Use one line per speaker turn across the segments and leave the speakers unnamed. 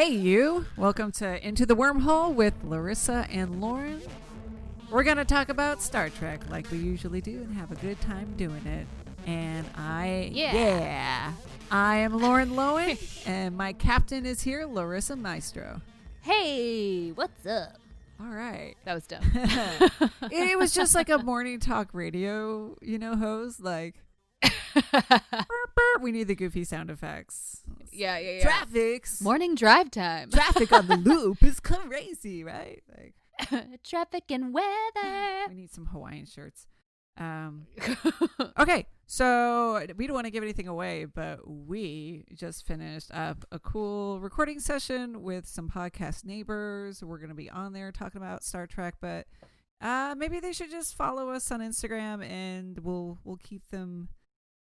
Hey, you. Welcome to Into the Wormhole with Larissa and Lauren. We're going to talk about Star Trek like we usually do and have a good time doing it. And I am Lauren Lowen, and my captain is here, Larissa Maestro.
Hey, what's up?
All right.
That was dumb.
It was just like a morning talk radio, hose, like... We need the goofy sound effects.
Yeah.
Traffic's
Morning drive time.
Traffic on the loop is crazy, right? Like
traffic and weather.
we need some Hawaiian shirts. Okay, so we don't want to give anything away, but we just finished up a cool recording session with some podcast neighbors. We're going to be on there talking about Star Trek, but maybe they should just follow us on Instagram, and we'll keep them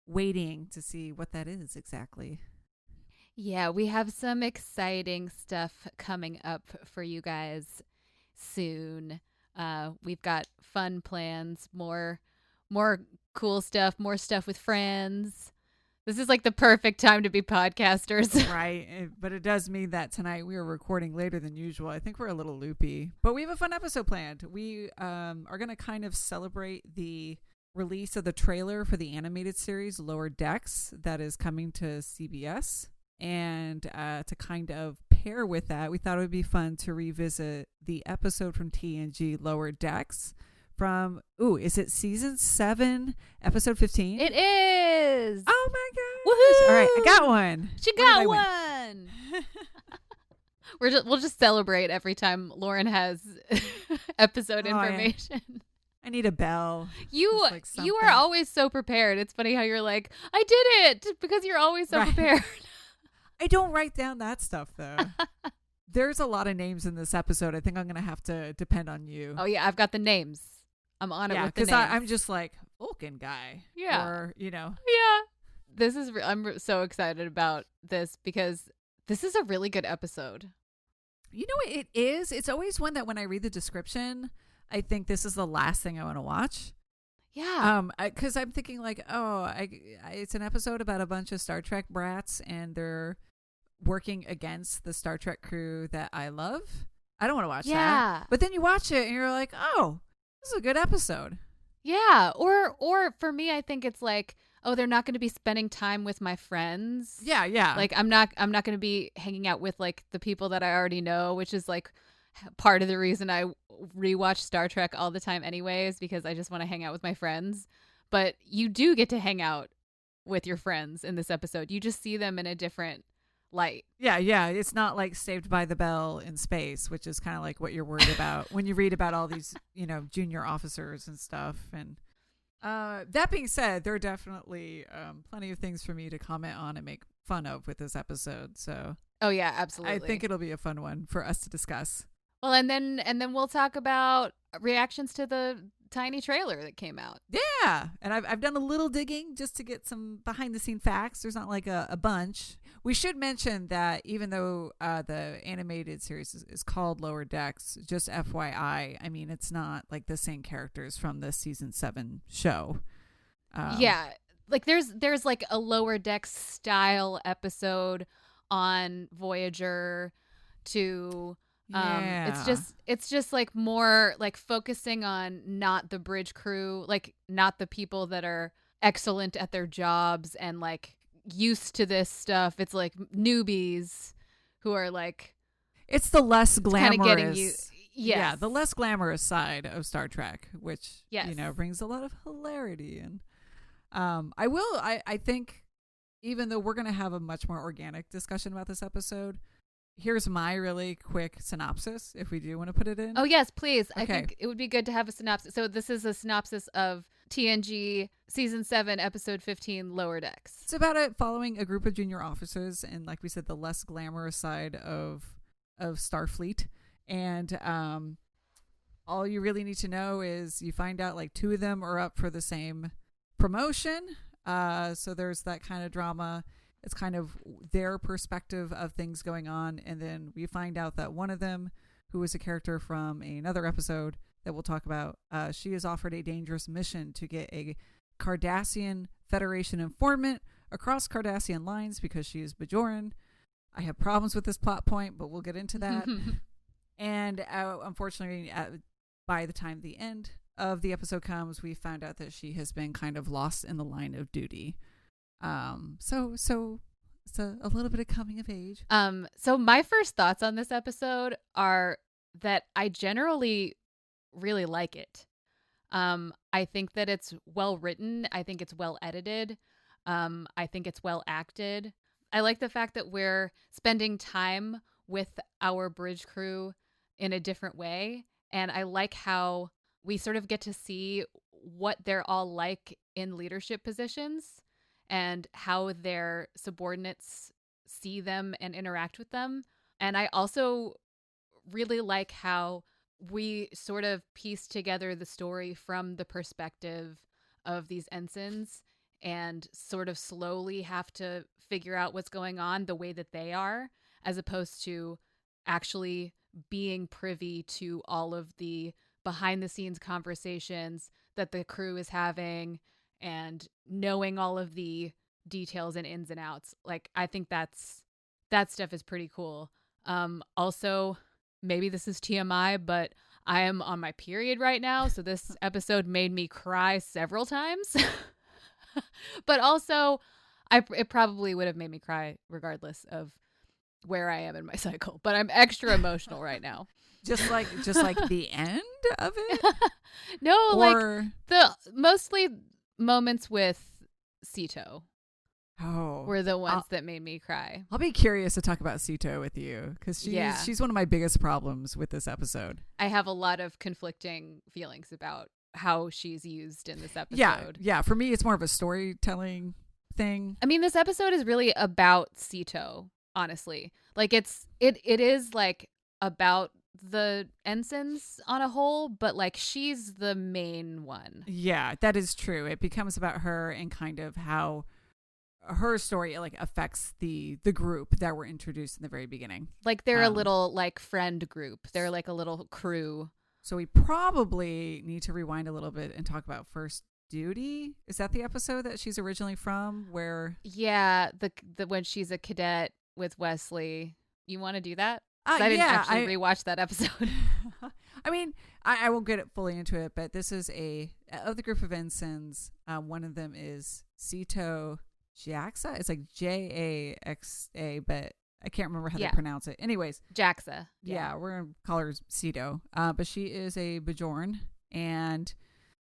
waiting to see what that is exactly.
Yeah, we have some exciting stuff coming up for you guys soon. We've got fun plans, more cool stuff, more stuff with friends. This is like the perfect time to be podcasters.
Right, but it does mean that tonight we are recording later than usual. I think we're a little loopy, but we have a fun episode planned. We are going to kind of celebrate the release of the trailer for the animated series Lower Decks that is coming to CBS. And to kind of pair with that, we thought it would be fun to revisit the episode from TNG Lower Decks from, is it season 7, episode 15?
It is.
Oh my gosh.
Woohoo!
All right, I got one.
She got one. We'll just celebrate every time Lauren has episode information.
I need a bell.
You are always so prepared. It's funny how you're like, I did it, because you're always so prepared.
I don't write down that stuff, though. There's a lot of names in this episode. I think I'm going to have to depend on you.
Oh, yeah. I've got the names. I'm on it with the names.
Yeah, because I'm just like, Vulcan guy.
Yeah.
Or,
Yeah. I'm so excited about this because this is a really good episode. You know
what it is? It's always one that when I read the description, I think this is the last thing I want to watch.
Yeah.
Because I'm thinking like, it's an episode about a bunch of Star Trek brats and they're working against the Star Trek crew that I love. I don't want to watch that. But then you watch it and you're like, oh, this is a good episode.
Yeah. Or for me, I think it's like, oh, they're not going to be spending time with my friends.
Yeah.
Like I'm not going to be hanging out with like the people that I already know, which is like part of the reason I rewatch Star Trek all the time anyways, because I just want to hang out with my friends. But you do get to hang out with your friends in this episode. You just see them in a different light.
Yeah. It's not like Saved by the Bell in space, which is kind of like what you're worried about when you read about all these, junior officers and stuff. And that being said, there are definitely plenty of things for me to comment on and make fun of with this episode. So,
oh yeah, absolutely.
I think it'll be a fun one for us to discuss.
Well, and then we'll talk about reactions to the tiny trailer that came out.
Yeah, and I've done a little digging just to get some behind the scene facts. There's not like a bunch. We should mention that even though the animated series is called Lower Decks, just FYI, I mean it's not like the same characters from the season 7 show.
Yeah, like there's like a Lower Decks style episode on Voyager to. It's just like more like focusing on not the bridge crew, like not the people that are excellent at their jobs and like used to this stuff. It's like newbies who are like,
it's the less glamorous,
kind of getting you.
Yeah, the less glamorous side of Star Trek, which
yes.
Brings a lot of hilarity. And I think even though we're going to have a much more organic discussion about this episode, here's my really quick synopsis, if we do want to put it in.
Oh, yes, please.
Okay.
I think it would be good to have a synopsis. So this is a synopsis of TNG Season 7, Episode 15, Lower Decks.
It's about following a group of junior officers and, like we said, the less glamorous side of Starfleet. And all you really need to know is you find out like 2 of them are up for the same promotion. So there's that kind of drama. It's kind of their perspective of things going on. And then we find out that one of them, who is a character from another episode that we'll talk about, she is offered a dangerous mission to get a Cardassian Federation informant across Cardassian lines because she is Bajoran. I have problems with this plot point, but we'll get into that. And unfortunately, by the time the end of the episode comes, we found out that she has been kind of lost in the line of duty. So it's a little bit of coming of age.
So my first thoughts on this episode are that I generally really like it. I think that it's well written. I think it's well edited. I think it's well acted. I like the fact that we're spending time with our bridge crew in a different way. And I like how we sort of get to see what they're all like in leadership positions and how their subordinates see them and interact with them. And I also really like how we sort of piece together the story from the perspective of these ensigns and sort of slowly have to figure out what's going on the way that they are, as opposed to actually being privy to all of the behind the scenes conversations that the crew is having and knowing all of the details and ins and outs. Like, I think that stuff is pretty cool. Also, maybe this is TMI, but I am on my period right now, so this episode made me cry several times. But also, it probably would have made me cry regardless of where I am in my cycle. But I'm extra emotional right now.
Just like the end of it?
No, like the mostly moments with Sito. Were the ones that made me cry.
I'll be curious to talk about Sito with you because she's one of my biggest problems with this episode.
I have a lot of conflicting feelings about how she's used in this episode.
Yeah. For me, it's more of a storytelling thing.
I mean, this episode is really about Sito, honestly. Like it is like about the ensigns on a whole, but like she's the main one.
Yeah, that is true. It becomes about her and kind of how her story like affects the group that were introduced in the very beginning.
Like they're a little like friend group. They're like a little crew.
So we probably need to rewind a little bit and talk about First Duty. Is that the episode that she's originally from? Where?
Yeah, the when she's a cadet with Wesley. You want to do that? I didn't actually rewatch that episode.
I mean, I won't get it fully into it, but this is of the group of ensigns. One of them is Sito Jaxa. It's like Jaxa, but I can't remember how to pronounce it. Anyways,
Jaxa.
Yeah, we're gonna call her Sito. But she is a Bajoran, and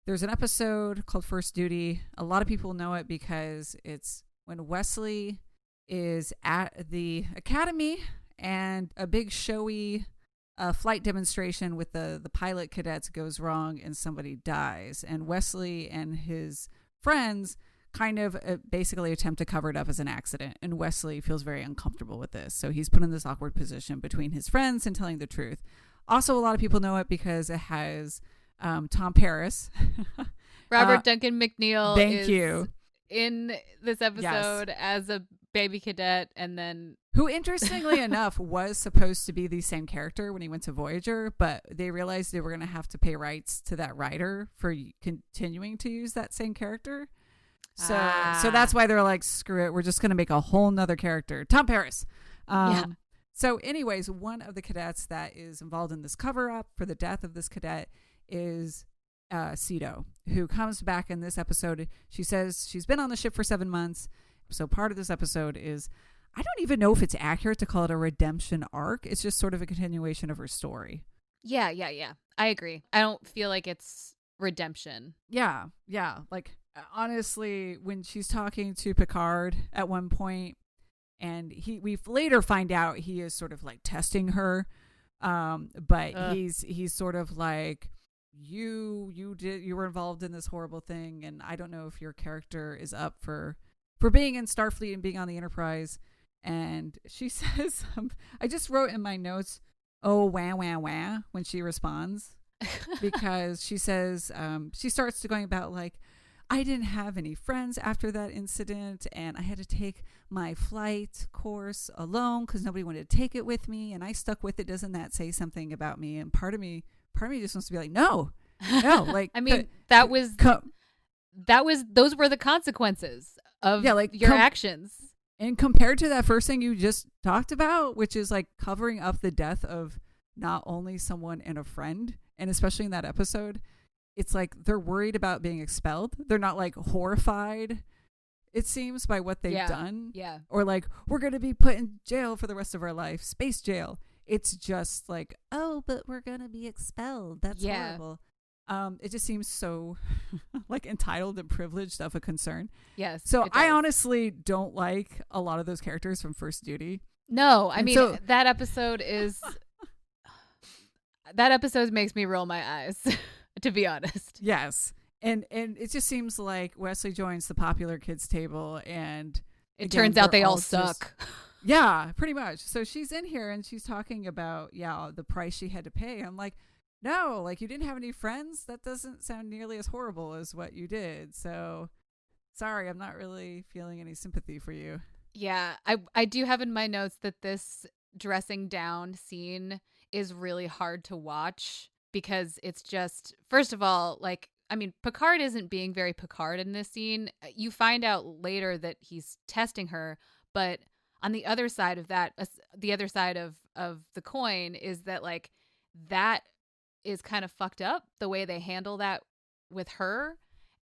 there's an episode called First Duty. A lot of people know it because it's when Wesley is at the academy and a big showy flight demonstration with the pilot cadets goes wrong and somebody dies, and Wesley and his friends kind of basically attempt to cover it up as an accident, and Wesley feels very uncomfortable with this, so he's put in this awkward position between his friends and telling the truth. Also, a lot of people know it because it has Tom Paris.
Robert Duncan McNeil
thank you
in this episode as a baby cadet, and then
who interestingly enough was supposed to be the same character when he went to Voyager, but they realized they were going to have to pay rights to that writer for continuing to use that same character. So that's why they're like, screw it, we're just going to make a whole nother character, Tom Paris. So anyways, one of the cadets that is involved in this cover up for the death of this cadet is Sito, who comes back in this episode. She says she's been on the ship for 7 months. So part of this episode is, I don't even know if it's accurate to call it a redemption arc. It's just sort of a continuation of her story.
Yeah. I agree. I don't feel like it's redemption.
Yeah. Like, honestly, when she's talking to Picard at one point, and we later find out he is sort of like testing her, but he's sort of like, you were involved in this horrible thing, and I don't know if your character is up for being in Starfleet and being on the Enterprise. And she says, I just wrote in my notes, oh, wah, wah, wah, when she responds. Because she says, she starts to going about like, I didn't have any friends after that incident, and I had to take my flight course alone because nobody wanted to take it with me, and I stuck with it. Doesn't that say something about me? And part of me just wants to be like, no, like,
I mean, those were the consequences of your actions.
And compared to that first thing you just talked about, which is like covering up the death of not only someone and a friend, and especially in that episode, it's like they're worried about being expelled. They're not like horrified, it seems, by what they've done.
Yeah.
Or like, we're going to be put in jail for the rest of our life, space jail. It's just like, oh, but we're going to be expelled. That's horrible. It just seems so like entitled and privileged of a concern.
Yes.
So I honestly don't like a lot of those characters from First Duty.
No, I mean, that episode is that episode makes me roll my eyes, to be honest.
Yes. And it just seems like Wesley joins the popular kids table, and
it turns out they all suck.
Yeah, pretty much. So she's in here and she's talking about, the price she had to pay. I'm like, no, like, you didn't have any friends? That doesn't sound nearly as horrible as what you did. So sorry, I'm not really feeling any sympathy for you.
Yeah, I do have in my notes that this dressing down scene is really hard to watch because it's just, first of all, like, I mean, Picard isn't being very Picard in this scene. You find out later that he's testing her, but on the other side of that, the other side of the coin is that, like, that is kind of fucked up the way they handle that with her.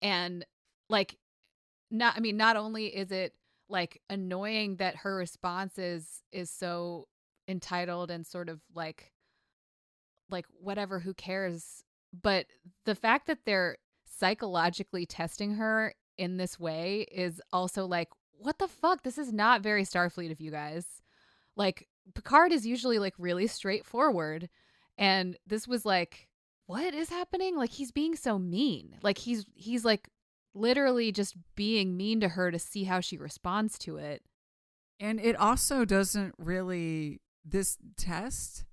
And like, not only is it like annoying that her response is so entitled and sort of like whatever, who cares, but the fact that they're psychologically testing her in this way is also like, what the fuck? This is not very Starfleet of you guys. Like, Picard is usually like really straightforward. And this was like, what is happening? Like, he's being so mean. Like, he's like literally just being mean to her to see how she responds to it.
And it also doesn't really, this test,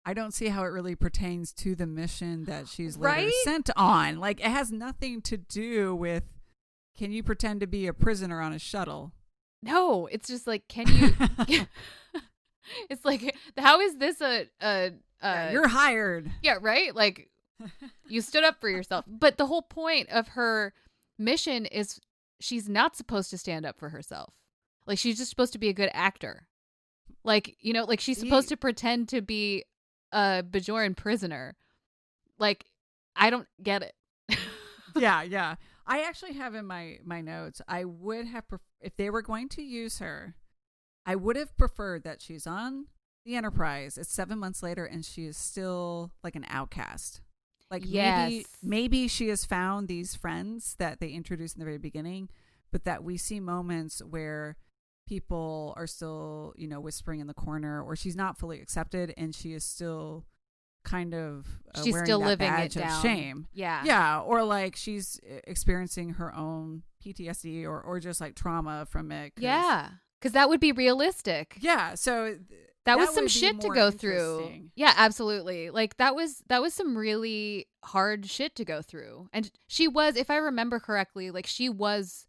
I don't see how it really pertains to the mission that she's later sent on. Like, it has nothing to do with, can you pretend to be a prisoner on a shuttle?
No, it's just like, can you? It's like, how is this
you're hired.
Yeah, right? Like, you stood up for yourself. But the whole point of her mission is she's not supposed to stand up for herself. Like, she's just supposed to be a good actor. Like, you know, like, she's supposed to pretend to be a Bajoran prisoner. Like, I don't get it.
Yeah. I actually have in my notes, I would have, if they were going to use her, I would have preferred that she's on the Enterprise. It's 7 months later and she is still like an outcast. Like, maybe she has found these friends that they introduced in the very beginning, but that we see moments where people are still, you know, whispering in the corner, or she's not fully accepted and she is still kind of
she's
wearing
still
that
living
badge
it down.
of shame. Yeah, or like she's experiencing her own PTSD or just like trauma from it.
Because that would be realistic.
Yeah, so
that was some shit to go through. Yeah, absolutely. Like, that was some really hard shit to go through. And she was, if I remember correctly, like, she was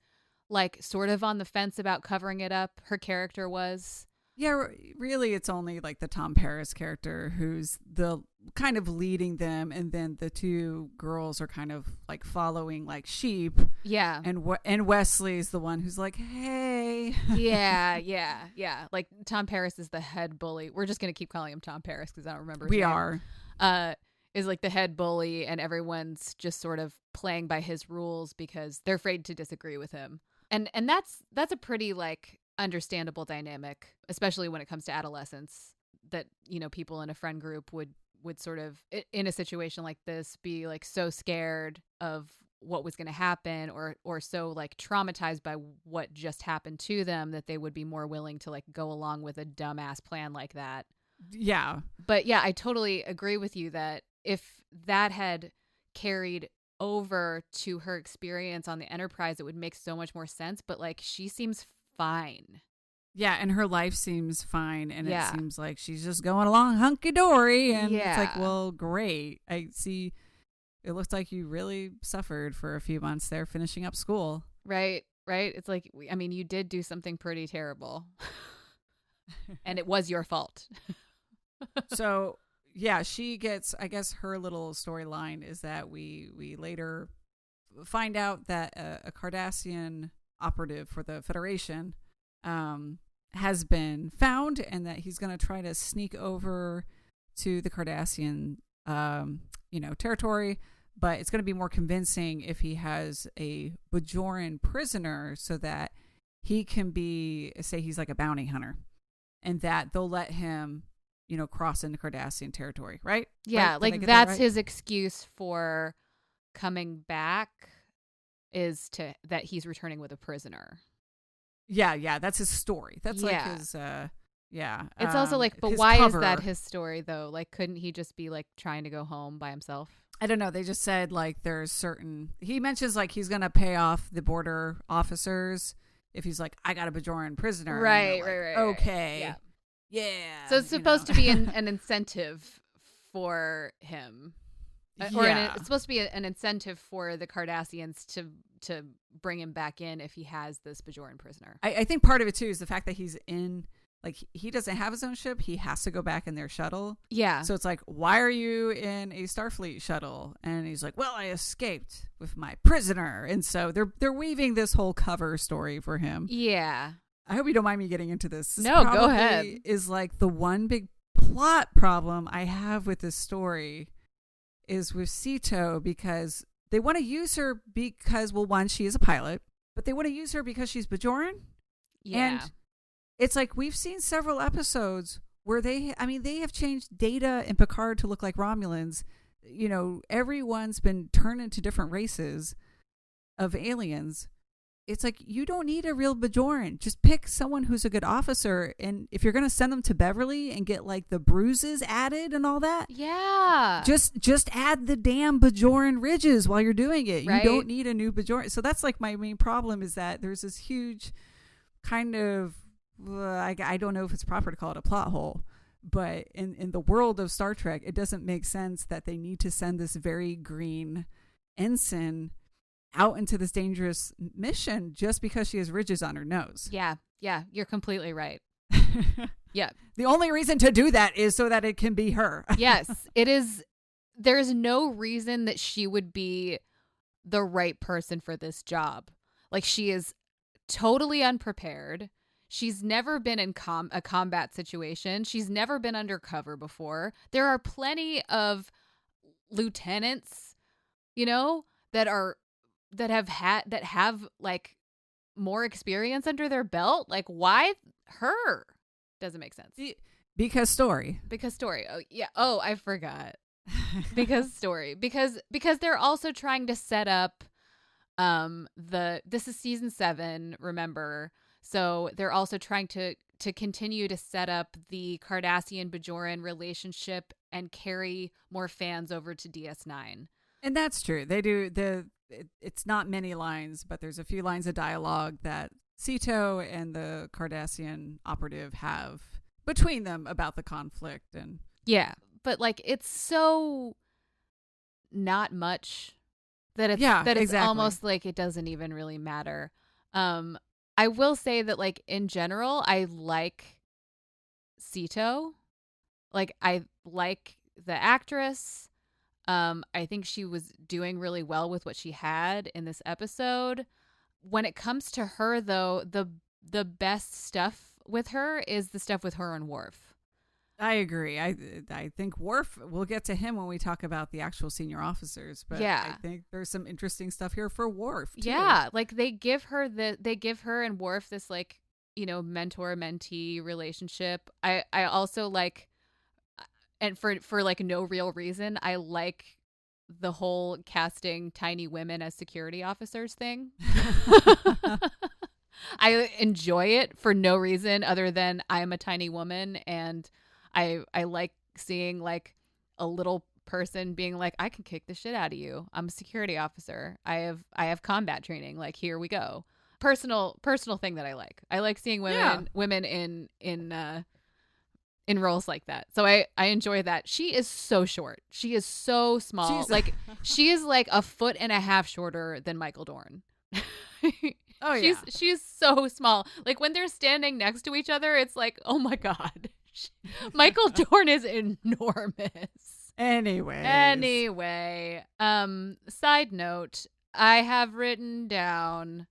like sort of on the fence about covering it up. Her character was.
Yeah, really, it's only like the Tom Paris character who's the kind of leading them, and then the two girls are kind of like following like sheep.
Yeah,
and Wesley's the one who's like, hey.
Yeah. Like, Tom Paris is the head bully. We're just gonna keep calling him Tom Paris because I don't remember.
We are.
Is like the head bully, and everyone's just sort of playing by his rules because they're afraid to disagree with him. And that's a pretty like understandable dynamic, especially when it comes to adolescence, that, you know, people in a friend group would sort of, in a situation like this, be like so scared of what was going to happen, or so like traumatized by what just happened to them, that they would be more willing to like go along with a dumbass plan like that.
Yeah.
But yeah, I totally agree with you that if that had carried over to her experience on the Enterprise, it would make so much more sense. But like, she seems fine.
Yeah, and her life seems fine, and it seems like she's just going along hunky-dory, and it's like, well, great. I see. It looks like you really suffered for a few months there finishing up school.
Right. It's like, I mean, you did do something pretty terrible, and it was your fault.
So, yeah, she gets, I guess her little storyline is that we later find out that a Cardassian operative for the Federation has been found, and that he's going to try to sneak over to the Cardassian, territory. But it's going to be more convincing if he has a Bajoran prisoner, so that he can say he's like a bounty hunter, and that they'll let him, cross into Cardassian territory, right?
Yeah,
right?
That's
right?
his excuse for coming back, is that he's returning with a prisoner.
Yeah, that's his story. That's like his
It's also like, but why is that his story though? Like, couldn't he just be like trying to go home by himself?
I don't know. They just said like he mentions like he's gonna pay off the border officers if he's like, I got a Bajoran prisoner.
Right.
Okay. Yeah.
So it's supposed to be an incentive for him. It's supposed to be an incentive for the Cardassians to bring him back in if he has this Bajoran prisoner.
I think part of it too is the fact that he's in, like, he doesn't have his own ship. He has to go back in their shuttle.
Yeah.
So it's like, why are you in a Starfleet shuttle? And he's like, well, I escaped with my prisoner. And so they're weaving this whole cover story for him.
Yeah.
I hope you don't mind me getting into this.
No, go ahead.
Is like the one big plot problem I have with this story is with Sito, because they want to use her because, well, one, she is a pilot, but they want to use her because she's Bajoran.
Yeah.
And it's like we've seen several episodes where they have changed Data and Picard to look like Romulans. Everyone's been turned into different races of aliens. It's like, you don't need a real Bajoran. Just pick someone who's a good officer. And if you're going to send them to Beverly and get like the bruises added and all that.
Yeah.
Just add the damn Bajoran ridges while you're doing it.
Right.
You don't need a new Bajoran. So that's like my main problem, is that there's this huge kind of, I don't know if it's proper to call it a plot hole, but in the world of Star Trek, it doesn't make sense that they need to send this very green ensign out into this dangerous mission just because she has ridges on her nose.
Yeah, you're completely right. Yeah.
The only reason to do that is so that it can be her.
Yes, it is. There's no reason that she would be the right person for this job. Like, she is totally unprepared. She's never been in a combat situation. She's never been undercover before. There are plenty of lieutenants, that have like more experience under their belt. Like, why her? Doesn't make sense.
Because story.
Oh yeah. Oh, I forgot. Because story. Because they're also trying to set up this is season 7, remember? So they're also trying to continue to set up the Cardassian Bajoran relationship and carry more fans over to DS9.
And that's true. They do it's not many lines, but there's a few lines of dialogue that Sito and the Cardassian operative have between them about the conflict. And
yeah, but like, it's so not much that it's exactly. Almost like it doesn't even really matter. I will say that, like, in general, I like Sito. Like, I like the actress. I think she was doing really well with what she had in this episode. When it comes to her, though, the best stuff with her is the stuff with her and Worf.
I agree. I think Worf, we'll get to him when we talk about the actual senior officers, but I think there's some interesting stuff here for Worf too.
Yeah, like they give her and Worf this, like, mentor-mentee relationship. I also like, and for like no real reason, I like the whole casting tiny women as security officers thing. I enjoy it for no reason other than I'm a tiny woman, and I like seeing like a little person being like, I can kick the shit out of you. I'm a security officer. I have combat training. Like, here we go. Personal thing that I like. I like seeing women in roles like that. So I enjoy that. She is so short. She is so small. She is like a foot and a half shorter than Michael Dorn.
Oh yeah.
She's so small. Like, when they're standing next to each other, it's like, oh my God. Michael Dorn is enormous.
Anyway.
Side note, I have written down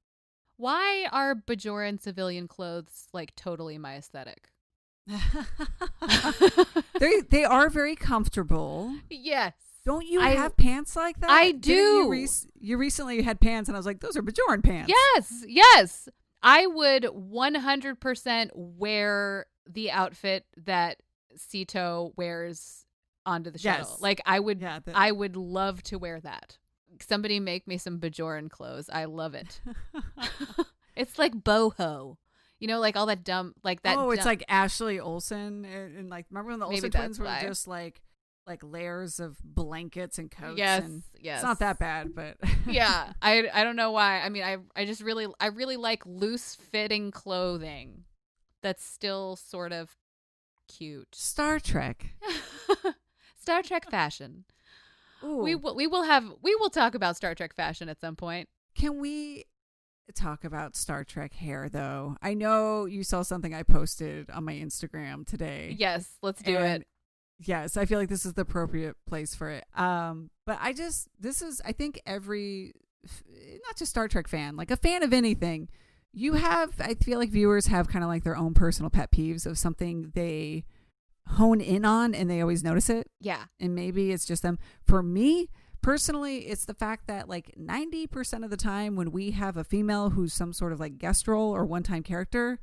Why are Bajoran civilian clothes like totally my aesthetic?
They are very comfortable.
Yes.
Don't you have pants like that?
I do.
You recently had pants, and I was like, those are Bajoran pants.
Yes. I would 100% wear the outfit that Sito wears onto the shuttle.
Yes.
Like I would love to wear that. Somebody make me some Bajoran clothes. I love it. It's like boho. You know, like all that dumb, like that.
Oh, it's like Ashley Olsen, and like remember when the Olsen twins were just like layers of blankets and coats.
Yes.
It's not that bad, but
yeah, I don't know why. I mean, I really like loose fitting clothing that's still sort of cute.
Star Trek
fashion.
Ooh.
We will talk about Star Trek fashion at some point.
Can we talk about Star Trek hair though? I know you saw something I posted on my Instagram today.
Yes, let's do it.
Yes, I feel like this is the appropriate place for it. But I think every, not just Star Trek fan, like a fan of anything, I feel like viewers have kind of like their own personal pet peeves of something they hone in on and they always notice it.
Yeah.
And maybe it's just them. For me, personally, it's the fact that like 90% of the time when we have a female who's some sort of like guest role or one-time character,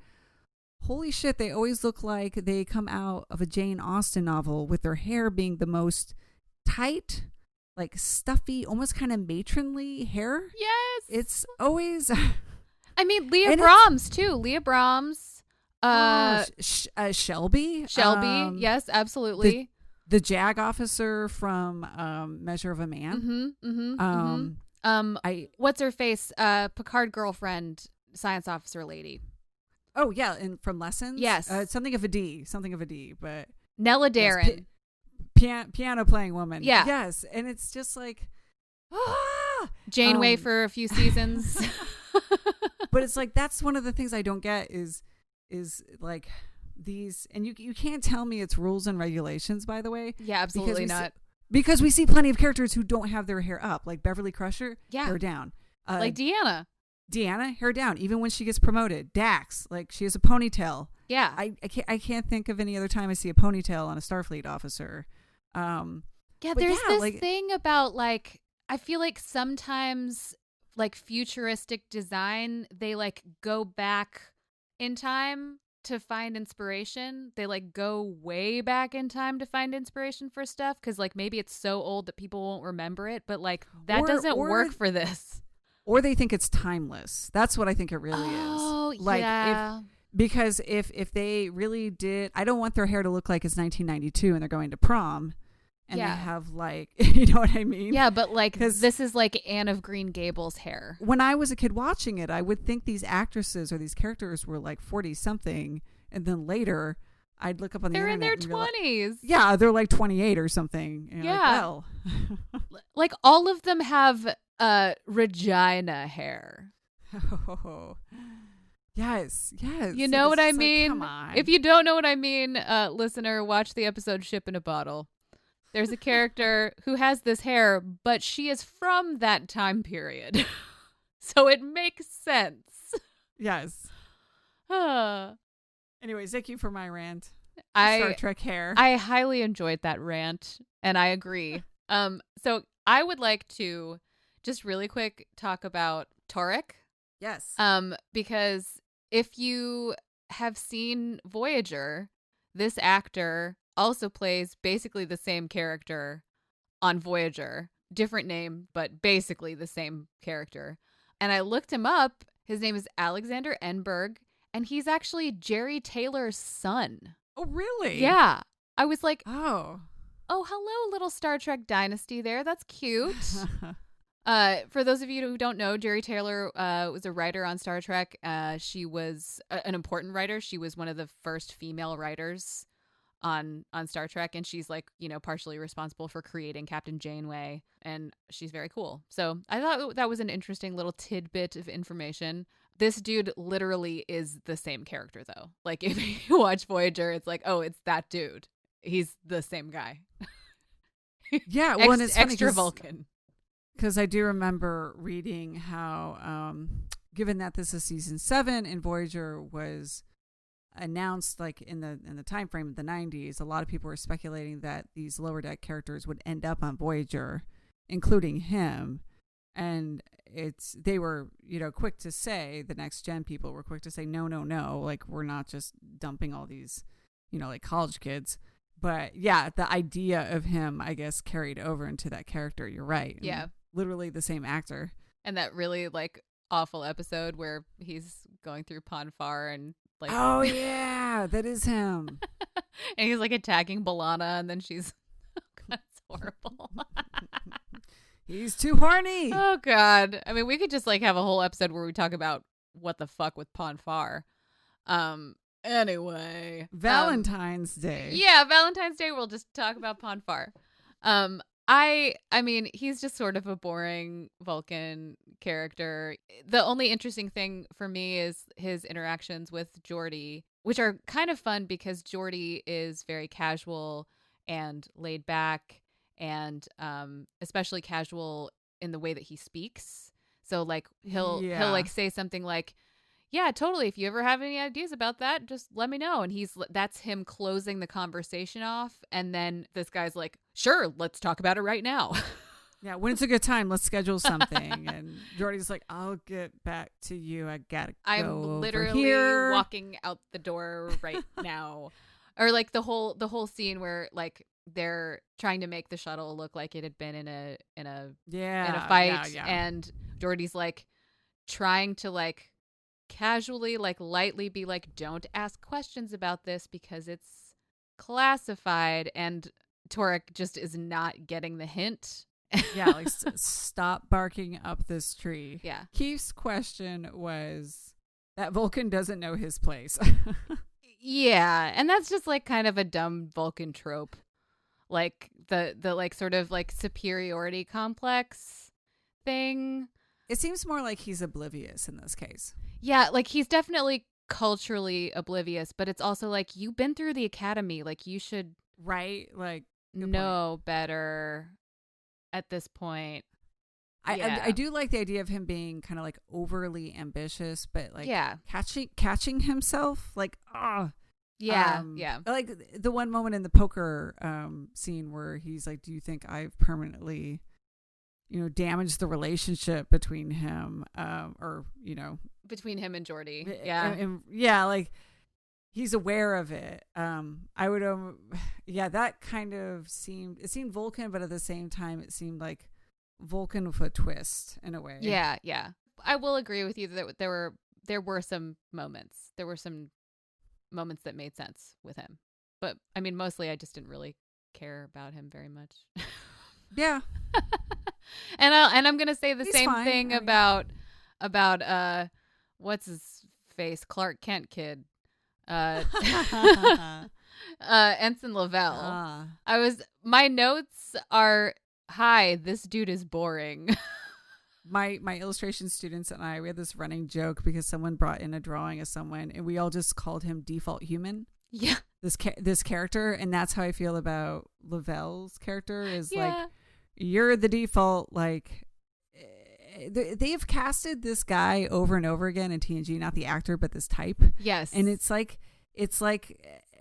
holy shit, they always look like they come out of a Jane Austen novel with their hair being the most tight, like stuffy, almost kind of matronly hair.
Yes.
It's always...
I mean, Leah Brahms, too. Leah Brahms.
Shelby.
Yes, absolutely.
The JAG officer from Measure of a Man.
What's her face? Picard girlfriend, science officer lady.
Oh yeah, and from Lessons.
Yes,
something of a D, but
Nella Darren,
piano playing woman.
Yeah,
yes, and it's just like
Janeway for a few seasons.
But it's like that's one of the things I don't get is like these, and you can't tell me it's rules and regulations, by the way.
Yeah, absolutely not.
Because we see plenty of characters who don't have their hair up, like Beverly Crusher, hair down.
Like Deanna,
hair down, even when she gets promoted. Dax, like she has a ponytail.
Yeah,
I can't think of any other time I see a ponytail on a Starfleet officer.
There's this thing about like, I feel like sometimes like futuristic design, they like go back in time to find inspiration. They like go way back in time to find inspiration for stuff because like maybe it's so old that people won't remember it, but like that doesn't work for this.
Or they think it's timeless. That's what I think it really is. Like
yeah.
Because if they really did, I don't want their hair to look like it's 1992 and they're going to prom and they have like, you know what I mean?
Yeah, but like this is like Anne of Green Gables hair.
When I was a kid watching it, I would think these actresses or these characters were like 40 something, and then later I'd look up on the internet.
They're in their 20s.
Yeah, they're like 28 or something. And
yeah.
Like, well.
Like all of them have Regina hair.
Oh. Yes.
You know what I mean?
Come on.
If you don't know what I mean, listener, watch the episode Ship in a Bottle. There's a character who has this hair, but she is from that time period. So it makes sense.
Yes. Anyways, thank you for my rant. Star Trek hair.
I highly enjoyed that rant, and I agree. So I would like to just really quick talk about Torek.
Yes.
Because if you have seen Voyager, this actor also plays basically the same character on Voyager. Different name, but basically the same character. And I looked him up. His name is Alexander Enberg, and he's actually Jerry Taylor's son.
Oh, really?
Yeah. I was like,
oh,
hello, little Star Trek dynasty there. That's cute. For those of you who don't know, Jerry Taylor was a writer on Star Trek. She was an important writer. She was one of the first female writers on Star Trek, and she's like, partially responsible for creating Captain Janeway, and she's very cool. So I thought that was an interesting little tidbit of information. This dude literally is the same character, though. Like, if you watch Voyager, it's like, oh, it's that dude. He's the same guy.
Yeah, well, and it's funny
extra Vulcan.
Because I do remember reading how given that this is season 7 and Voyager was announced like in the time frame of the 90s, a lot of people were speculating that these lower deck characters would end up on Voyager, including him. And they were, quick to say, the next gen people were quick to say, no, like we're not just dumping all these, like college kids. But yeah, the idea of him, I guess, carried over into that character. You're right.
Yeah.
And literally the same actor.
And that really like awful episode where he's going through Ponfar and like,
oh yeah, that is him.
And he's like attacking B'Elanna, and then she's that's horrible.
He's too horny.
Oh god. I mean, we could just like have a whole episode where we talk about what the fuck with Ponfar. Anyway,
Valentine's Day.
Yeah, Valentine's Day. We'll just talk about Ponfar. I mean, he's just sort of a boring Vulcan character. The only interesting thing for me is his interactions with Geordi, which are kind of fun because Geordi is very casual and laid back, and especially casual in the way that he speaks. So like he'll like say something like, yeah, totally. If you ever have any ideas about that, just let me know. And that's him closing the conversation off. And then this guy's like, sure, let's talk about it right now.
Yeah, when it's a good time, let's schedule something. And Jordy's like, I'll get back to you. I gotta go.
I'm literally
here.
walking out the door right now. Or like the whole scene where like they're trying to make the shuttle look like it had been in a fight, and Jordy's like trying to like casually, like lightly be like, don't ask questions about this because it's classified, and Torek just is not getting the hint.
Yeah, like stop barking up this tree.
Yeah.
Keith's question was that Vulcan doesn't know his place.
Yeah, and that's just like kind of a dumb Vulcan trope, like the like sort of like superiority complex thing.
It seems more like he's oblivious in this case.
Yeah, like he's definitely culturally oblivious, but it's also like, you've been through the academy, like you should
like
know better at this point.
I do like the idea of him being kind of like overly ambitious, but like catching himself, like
yeah.
Like the one moment in the poker scene where he's like, do you think I've permanently damaged the relationship between him
between him and Geordi.
And like he's aware of it. I would that kind of seemed Vulcan, but at the same time it seemed like Vulcan with a twist in a way.
Yeah. I will agree with you that there were some moments. There were some moments that made sense with him. But I mean, mostly I just didn't really care about him very much.
Yeah.
And I'm going to say the same thing about what's his face, Clark Kent kid. Ensign Lavelle. My notes are, hi, this dude is boring.
My illustration students and we had this running joke because someone brought in a drawing of someone and we all just called him Default Human.
Yeah.
This character, and that's how I feel about Lavelle's character is like, you're the default, like they've casted this guy over and over again in TNG, not the actor but this type.
Yes.
And it's like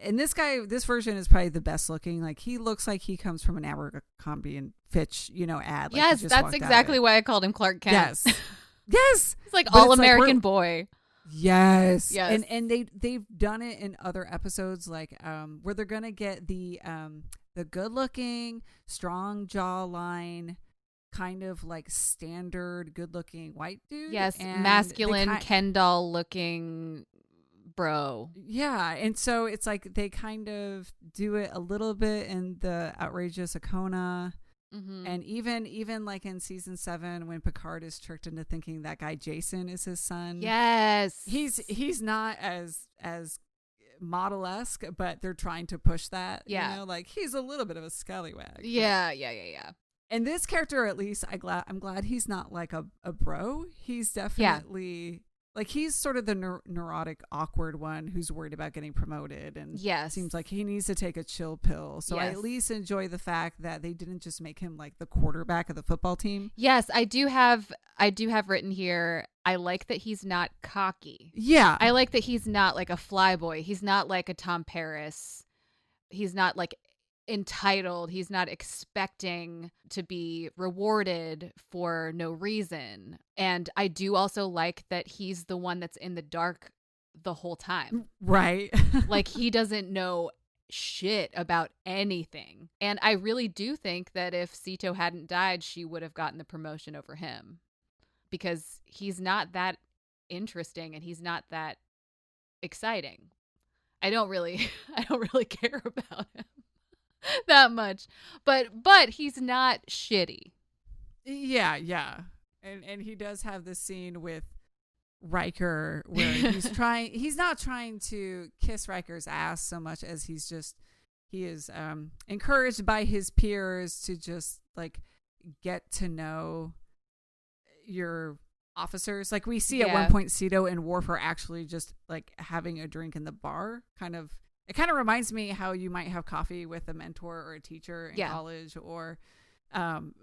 and this version is probably the best looking. Like he looks like he comes from an Abercrombie and Fitch, ad. Like
yes, that's exactly why I called him Clark Kent.
Yes.
It's like all American boy.
Yes. And they've done it in other episodes, like where they're gonna get the good looking, strong jawline, kind of like standard good looking white dude.
Yes, masculine Ken doll looking bro.
Yeah, and so it's like they kind of do it a little bit in the outrageous Akona. Mm-hmm. And even like in season 7 when Picard is tricked into thinking that guy Jason is his son.
Yes.
He's not as model-esque, but they're trying to push that.
Yeah.
Like he's a little bit of a scallywag.
Yeah.
And this character, at least, I'm glad he's not like a bro. He's definitely like he's sort of the neurotic, awkward one who's worried about getting promoted, and seems like he needs to take a chill pill. So I at least enjoy the fact that they didn't just make him like the quarterback of the football team.
Yes, I do have written here, I like that he's not cocky.
Yeah.
I like that he's not like a flyboy. He's not like a Tom Paris. He's not like entitled. He's not expecting to be rewarded for no reason. And I do also like that he's the one that's in the dark the whole time.
Right.
Like he doesn't know shit about anything. And I really do think that if Sito hadn't died, she would have gotten the promotion over him, because he's not that interesting and he's not that exciting. I don't really care about him that much, but he's not shitty.
Yeah. And he does have this scene with Riker where he's not trying to kiss Riker's ass so much as he is encouraged by his peers to just like get to know your officers. Like we see at one point Sito and Worf are actually just like having a drink in the bar. It kind of reminds me how you might have coffee with a mentor or a teacher in college, or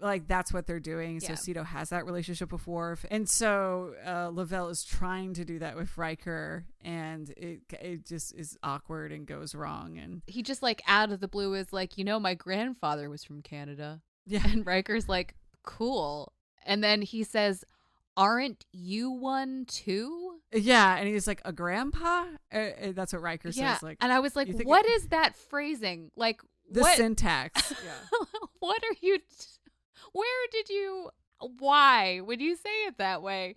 like that's what they're doing. So Sito has that relationship with Worf, and so Lavelle is trying to do that with Riker, and it just is awkward and goes wrong. And
he just like out of the blue is like, my grandfather was from Canada. Yeah, and Riker's like, cool, and then he says, aren't you one too?
Yeah, and he's like, a grandpa? That's what Riker says. Like,
and I was like, what is that phrasing? Like,
the syntax. Yeah.
What are you? Why would you say it that way?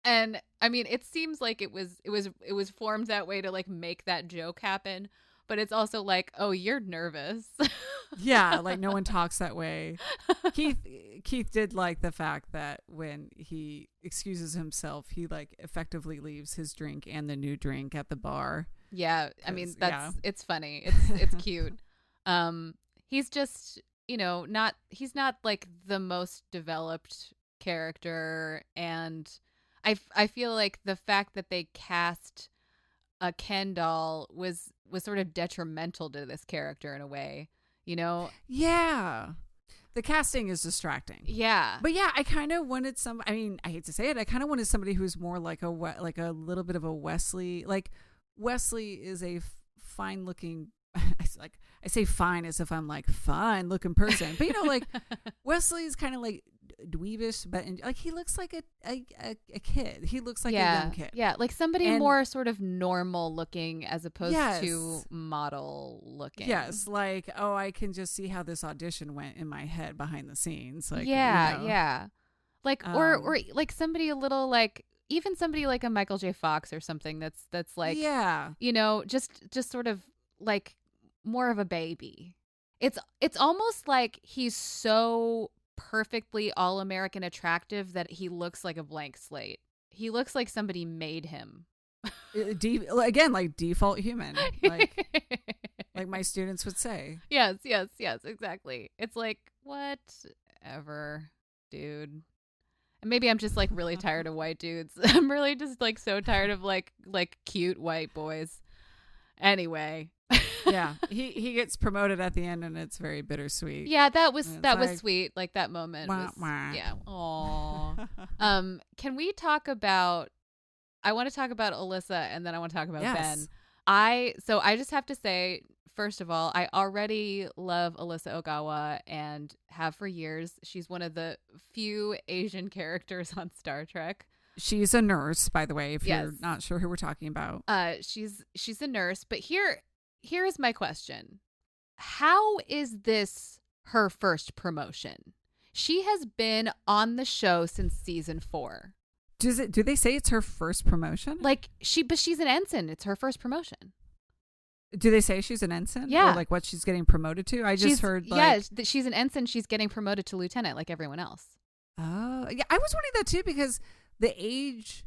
And I mean, it seems like it was formed that way to like make that joke happen. But it's also like, oh, you're nervous.
Yeah, like no one talks that way. Keith did like the fact that when he excuses himself, he like effectively leaves his drink and the new drink at the bar.
Yeah, I mean it's funny. It's cute. He's just, he's not like the most developed character, and I feel like the fact that they cast a Ken doll was sort of detrimental to this character in a way, Yeah.
The casting is distracting.
Yeah.
But yeah, I kind of wanted I hate to say it, I kind of wanted somebody who's more like a little bit of a Wesley. Like Wesley is a fine looking, I say fine as if I'm like fine looking person. But like Wesley's kind of like dweebish, but like he looks like a kid. He looks like a young kid.
Yeah, like somebody more sort of normal looking as opposed to model looking.
Yes, like, oh, I can just see how this audition went in my head behind the scenes. Like,
yeah. Like or like somebody a little like, even somebody like a Michael J. Fox or something that's like, just sort of like more of a baby. It's almost like he's so perfectly all-American attractive that he looks like a blank slate. He looks like somebody made him.
Again, like default human, like my students would say.
Yes, exactly. It's like, whatever, dude. And maybe I'm just like really tired of white dudes. I'm really just like so tired of like cute white boys. Anyway.
Yeah, he gets promoted at the end, and it's very bittersweet.
Yeah, that was sweet. Like that moment was, yeah. Aww. Can we talk about? I want to talk about Alyssa, and then I want to talk about Ben. I just have to say, first of all, I already love Alyssa Ogawa and have for years. She's one of the few Asian characters on Star Trek.
She's a nurse, by the way, if you're not sure who we're talking about.
She's a nurse, but here is my question. How is this her first promotion? She has been on the show since season 4.
Do they say it's her first promotion?
Like but she's an ensign. It's her first promotion.
Do they say she's an ensign?
Yeah.
Or like what she's getting promoted to? I just heard
that she's an ensign. She's getting promoted to lieutenant like everyone else.
Oh, yeah. I was wondering that too, because the age,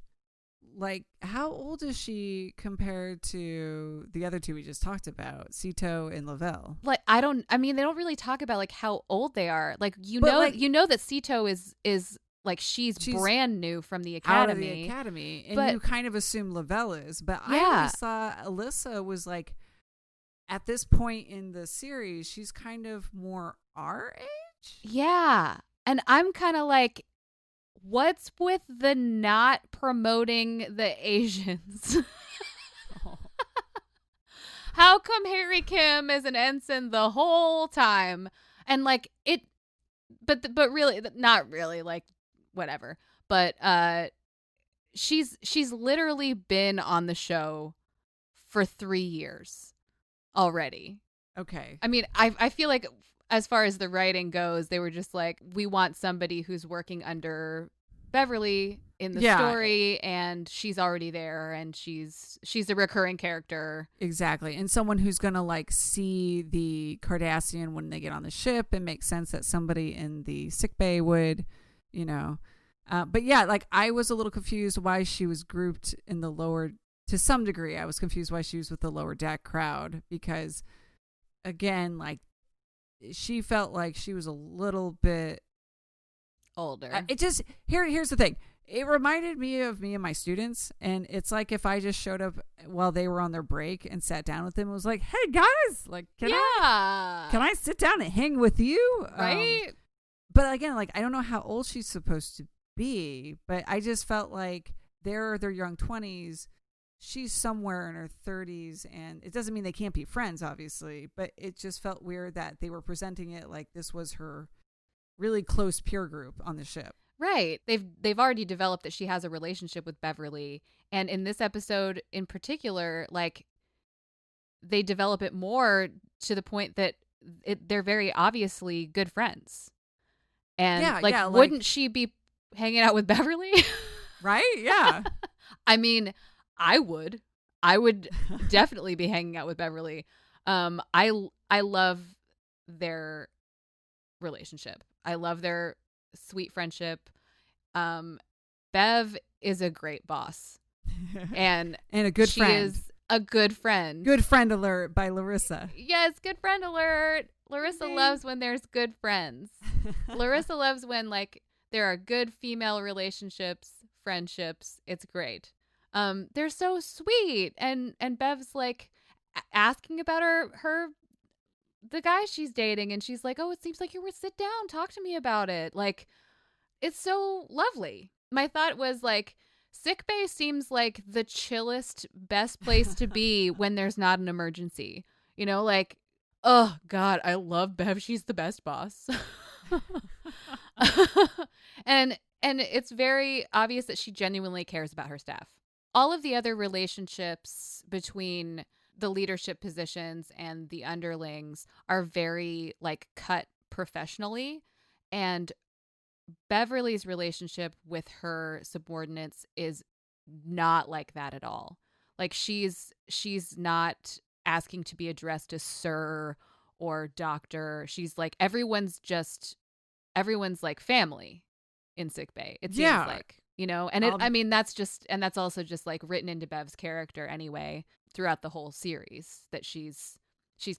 like, how old is she compared to the other two we just talked about, Sito and Lavelle?
Like, they don't really talk about like how old they are. Like, you know that Sito is like she's brand new from the
out of
academy.
the academy, and you kind of assume Lavelle is. But I always thought Alyssa was like, at this point in the series, she's kind of more our age.
Yeah, and I'm kind of like, what's with the not promoting the Asians? How come Harry Kim is an ensign the whole time? And like it, but really, not really, like whatever. But she's literally been on the show for 3 years already.
Okay.
I mean, I feel like as far as the writing goes, they were just like, we want somebody who's working under Beverly in the story, and she's already there, and she's a recurring character.
Exactly. And someone who's going to like see the Cardassian when they get on the ship, and make sense that somebody in the sickbay would, you know. But yeah, like I was a little confused why she was grouped in the lower, to some degree. I was confused why she was with the lower deck crowd, because again, like she felt like she was a little bit
older.
It just, here's the thing. It reminded me of me and my students, and it's like if I just showed up while they were on their break and sat down with them and was like, "Hey guys, like can I sit down and hang with you?"
Right?
But again, like I don't know how old she's supposed to be, but I just felt like they're their young 20s. She's somewhere in her 30s, and it doesn't mean they can't be friends, obviously, but it just felt weird that they were presenting it like this was her really close peer group on the ship.
Right. They've already developed that she has a relationship with Beverly, and in this episode in particular, like they develop it more to the point that they're very obviously good friends. And wouldn't she be hanging out with Beverly?
Right? Yeah.
I mean, I would definitely be hanging out with Beverly. I love their relationship. I love their sweet friendship. Bev is a great boss, and
a good friend.
She is a good friend.
Good friend alert by Larissa.
Yes, good friend alert. Larissa loves when there's good friends. Larissa loves when like there are good female relationships, friendships. It's great. They're so sweet, and Bev's like asking about the guy she's dating, and she's like, "Oh, it seems like you were sit down, talk to me about it." Like, it's so lovely. My thought was like, sickbay seems like the chillest, best place to be when there's not an emergency. You know, like, oh God, I love Bev. She's the best boss. and it's very obvious that she genuinely cares about her staff. All of the other relationships between the leadership positions and the underlings are very like cut professionally, and Beverly's relationship with her subordinates is not like that at all. Like she's not asking to be addressed as sir or doctor. She's like everyone's like family in sickbay. It seems like, you know, and that's also just like written into Bev's character anyway throughout the whole series, that she's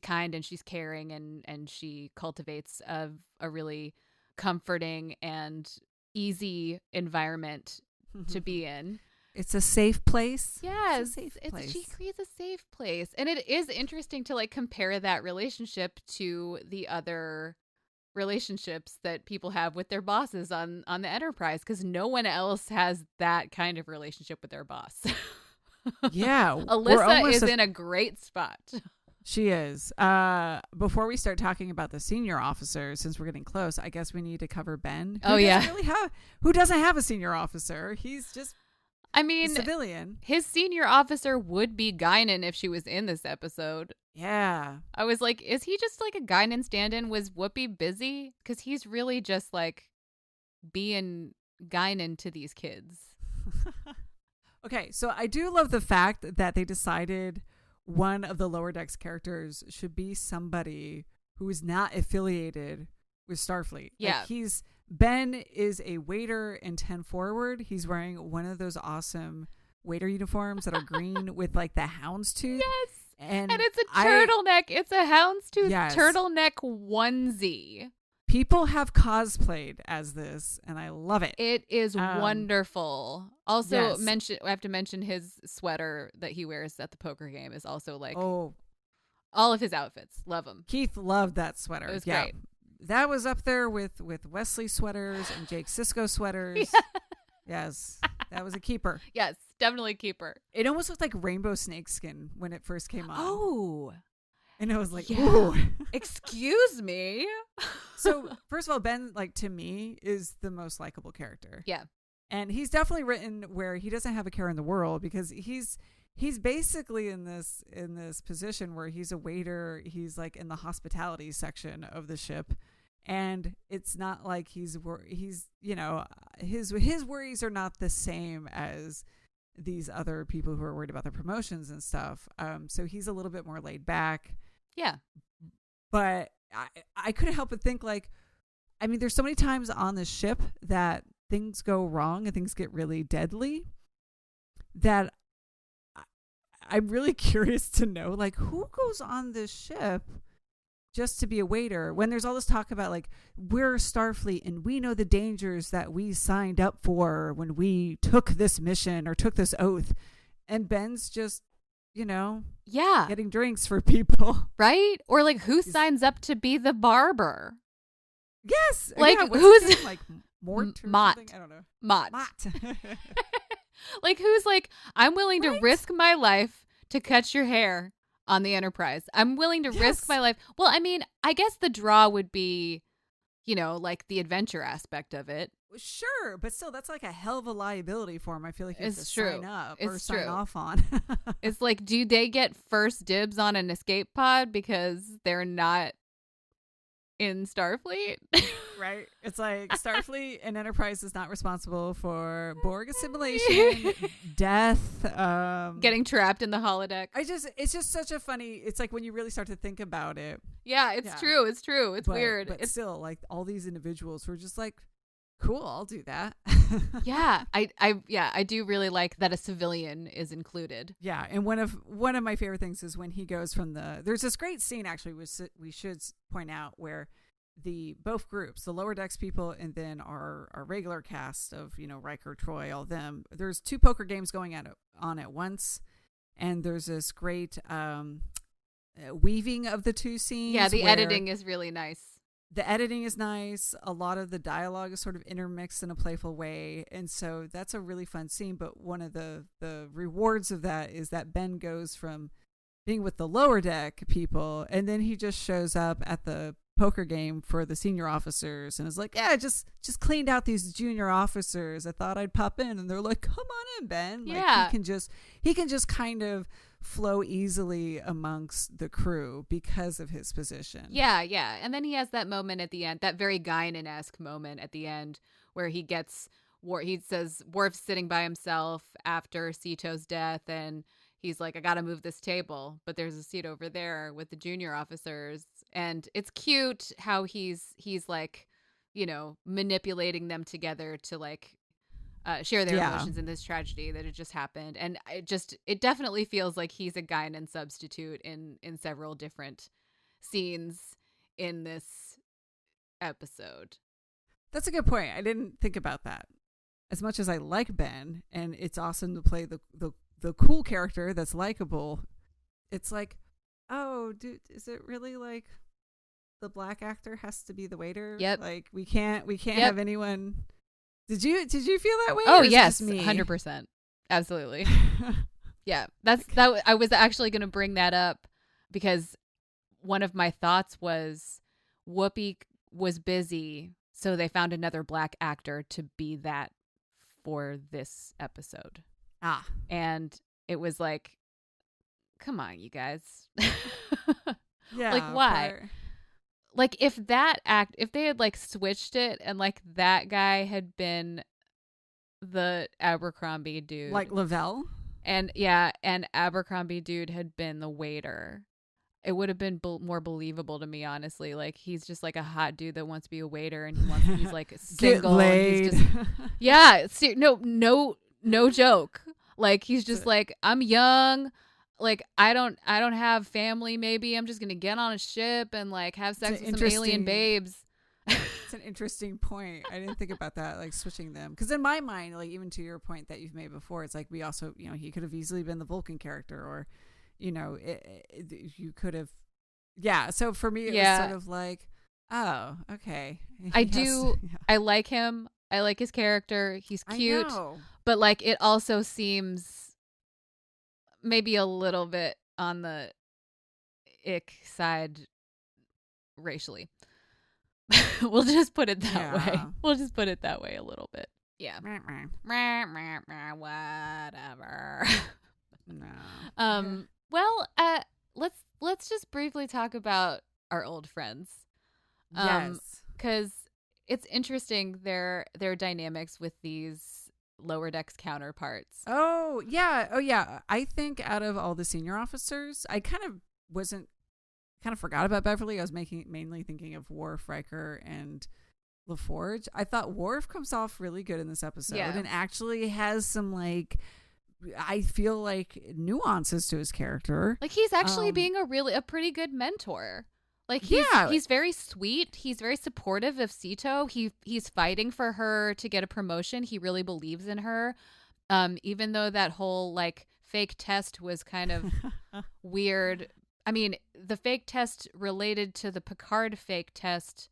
kind and she's caring, and she cultivates a really comforting and easy environment to be in.
It's a safe place.
Yes, she creates a safe place. And it is interesting to like compare that relationship to the other relationships that people have with their bosses on the Enterprise, because no one else has that kind of relationship with their boss.
Yeah.
Alyssa is in a great spot.
She is. Before we start talking about the senior officer, since we're getting close, I guess we need to cover Ben. Who doesn't have a senior officer? He's just a civilian.
His senior officer would be Guinan if she was in this episode.
Yeah.
I was like, is he just like a Guinan stand-in? Was Whoopi busy? Because he's really just like being Guinan to these kids.
Okay, so I do love the fact that they decided one of the Lower Decks characters should be somebody who is not affiliated with Starfleet.
Yeah.
Like Ben is a waiter in 10 Forward. He's wearing one of those awesome waiter uniforms that are green with like the houndstooth.
Yes.
And
it's a turtleneck. It's a houndstooth turtleneck onesie.
People have cosplayed as this, and I love it.
It is wonderful. Also,
yes.
I have to mention his sweater that he wears at the poker game is also like
Oh,
all of his outfits. Love them.
Keith loved that sweater.
It was great.
That was up there with Wesley sweaters and Jake Sisko sweaters. Yes, that was a keeper.
Yes, definitely a keeper.
It almost looked like rainbow snakeskin when it first came on.
Oh.
And I was like,
yeah.
ooh.
Excuse me.
So, first of all, Ben, like, to me, is the most likable character.
Yeah.
And he's definitely written where he doesn't have a care in the world, because he's basically in this position where he's a waiter. He's like in the hospitality section of the ship. And it's not like he's you know, his worries are not the same as these other people who are worried about their promotions and stuff. So he's a little bit more laid back.
Yeah.
But I couldn't help but think, like, I mean, there's so many times on the ship that things go wrong and things get really deadly that I'm really curious to know, like, who goes on this ship just to be a waiter when there's all this talk about, like, we're Starfleet and we know the dangers that we signed up for when we took this mission or took this oath. And Ben's just, you know, getting drinks for people.
Right? Or like, who signs up to be the barber?
Yes.
Like,
yeah,
who's
like Mort or
Mott?
Something? I don't know.
Mott. Like, who's like, I'm willing to
Right?
risk my life to cut your hair on the Enterprise. I'm willing to risk my life. Well, I mean, I guess the draw would be, you know, like the adventure aspect of it.
Sure, but still, that's like a hell of a liability for him. I feel like you have to
It's true.
sign up
It's
or sign
true.
off on.
It's like, do they get first dibs on an escape pod because they're not in Starfleet?
Right? It's like Starfleet and Enterprise is not responsible for Borg assimilation, death,
Getting trapped in the holodeck.
It's just such a funny. It's like when you really start to think about it.
Yeah, it's true. It's true. It's weird.
But
It's
still, like, all these individuals who are just like, cool, I'll do that.
yeah, I do really like that a civilian is included.
Yeah, and one of my favorite things is when he goes from there's this great scene, actually, which we should point out, where both groups, the lower decks people and then our regular cast of, you know, Riker, Troy, all them, there's two poker games going on at once, and there's this great weaving of the two scenes.
Yeah, the editing is really nice.
The editing is nice. A lot of the dialogue is sort of intermixed in a playful way. And so that's a really fun scene. But one of the rewards of that is that Ben goes from being with the lower deck people, and then he just shows up at the poker game for the senior officers and is like, yeah, just cleaned out these junior officers. I thought I'd pop in. And they're like, come on in, Ben. Like,
yeah.
He can just kind of flow easily amongst the crew because of his position.
Yeah. And then he has that moment at the end, that very Guinan-esque moment at the end where he says Worf's sitting by himself after Sito's death, and he's like, I gotta move this table, but there's a seat over there with the junior officers. And it's cute how he's like, you know, manipulating them together to like share their emotions in this tragedy that had just happened. And it definitely feels like he's a Guinan substitute in several different scenes in this episode.
That's a good point. I didn't think about that. As much as I like Ben, and it's awesome to play the cool character that's likable, it's like, oh, dude, is it really like the black actor has to be the waiter?
Yep.
Like we can't have anyone. Did you feel that way?
Oh yes, 100%, absolutely. Yeah, that. I was actually going to bring that up because one of my thoughts was Whoopi was busy, so they found another black actor to be that for this episode. And it was like, come on, you guys.
Yeah.
Like, why? Like, if they had like switched it and like that guy had been the Abercrombie dude,
like Lavelle,
and Abercrombie dude had been the waiter, it would have been more believable to me, honestly. Like, he's just like a hot dude that wants to be a waiter, and he's like single.
Get laid.
And he's just, yeah, no joke. Like, he's just like, I'm young. Like, I don't have family. Maybe I'm just gonna get on a ship and like have sex with some alien babes.
That's an interesting point. I didn't think about that, like switching them. Because in my mind, like even to your point that you've made before, it's like we also, he could have easily been the Vulcan character, or, you could have. Yeah. So for me, it was sort of like, oh, okay.
I like him. I like his character. He's cute. But like it also seems maybe a little bit on the ick side racially. We'll just put it that way. We'll just put it that way a little bit. Yeah. Whatever.
No.
Well, let's just briefly talk about our old friends.
Yes.
Because it's interesting their dynamics with these lower decks counterparts.
Oh yeah. I think out of all the senior officers, I kind of forgot about Beverly. I was mainly thinking of Worf, Riker, and LaForge. I thought Worf comes off really good in this episode and actually has some I feel like nuances to his character.
Like he's actually being a pretty good mentor. Like he's very sweet. He's very supportive of Sito. He's fighting for her to get a promotion. He really believes in her. Even though that whole like fake test was kind of weird. I mean, the fake test related to the Picard fake test.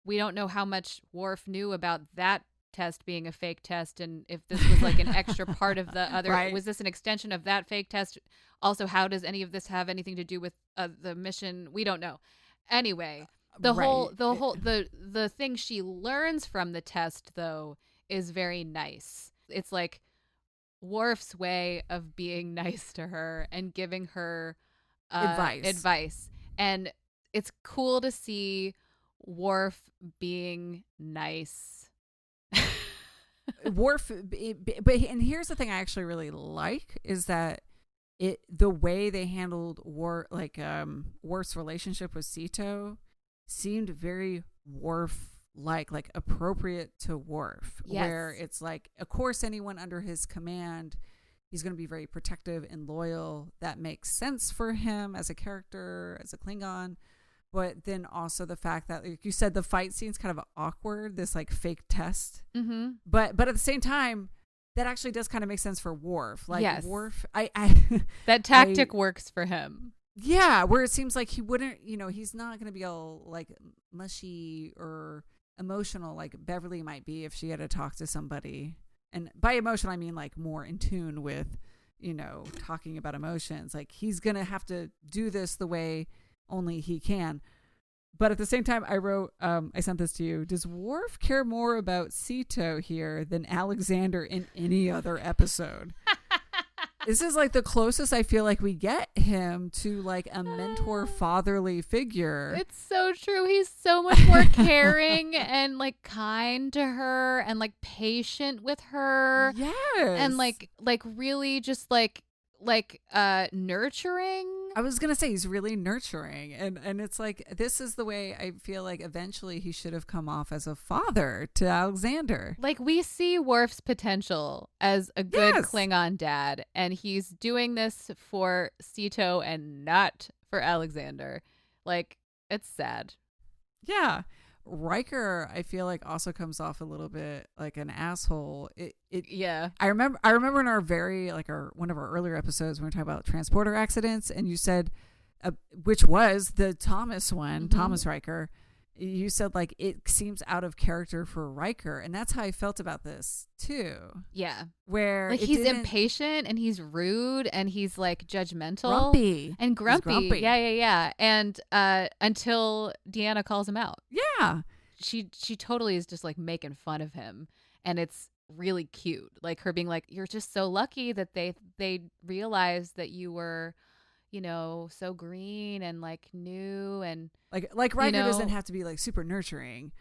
We don't know how much Worf knew about that test being a fake test, and if this was like an extra part of the other. Right. Was this an extension of that fake test? Also, how does any of this have anything to do with the mission? We don't know. Anyway, the thing she learns from the test though is very nice. It's like Worf's way of being nice to her and giving her advice. And it's cool to see Worf being nice.
Worf, and here's the thing I actually really like is that the way they handled Worf's relationship with Sito seemed very Worf-like appropriate to Worf. Yes. Where it's like, of course, anyone under his command, he's going to be very protective and loyal. That makes sense for him as a character, as a Klingon. But then also the fact that, like you said, the fight scene's kind of awkward, this like fake test. Mm-hmm. But at the same time, that actually does kind of make sense for Worf. Like yes. Worf,
that tactic works for him.
Yeah, where it seems like he wouldn't, he's not going to be all like mushy or emotional like Beverly might be if she had to talk to somebody. And by emotional, I mean like more in tune with, talking about emotions. Like he's going to have to do this the way only he can. But at the same time, I wrote, I sent this to you. Does Worf care more about Sito here than Alexander in any other episode? This is like the closest I feel like we get him to like a mentor fatherly figure.
It's so true. He's so much more caring and like kind to her and like patient with her.
Yes.
And like really just like nurturing.
I was gonna say he's really nurturing, and it's like this is the way I feel like eventually he should have come off as a father to Alexander.
Like we see Worf's potential as a good Klingon dad, and he's doing this for Sito and not for Alexander. Like it's sad.
Yeah. Riker, I feel like also comes off a little bit like an asshole.
Yeah.
I remember in our one of our earlier episodes when we were talking about transporter accidents, and you said, which was the Thomas one, mm-hmm. Thomas Riker. You said like it seems out of character for Riker, and that's how I felt about this too.
Yeah,
where
like he's impatient and he's rude and he's like judgmental,
grumpy.
Yeah. And until Deanna calls him out.
Yeah,
she totally is just like making fun of him, and it's really cute. Like her being like, "You're just so lucky that they realized that you were." So green and like new and
like Riker doesn't have to be like super nurturing,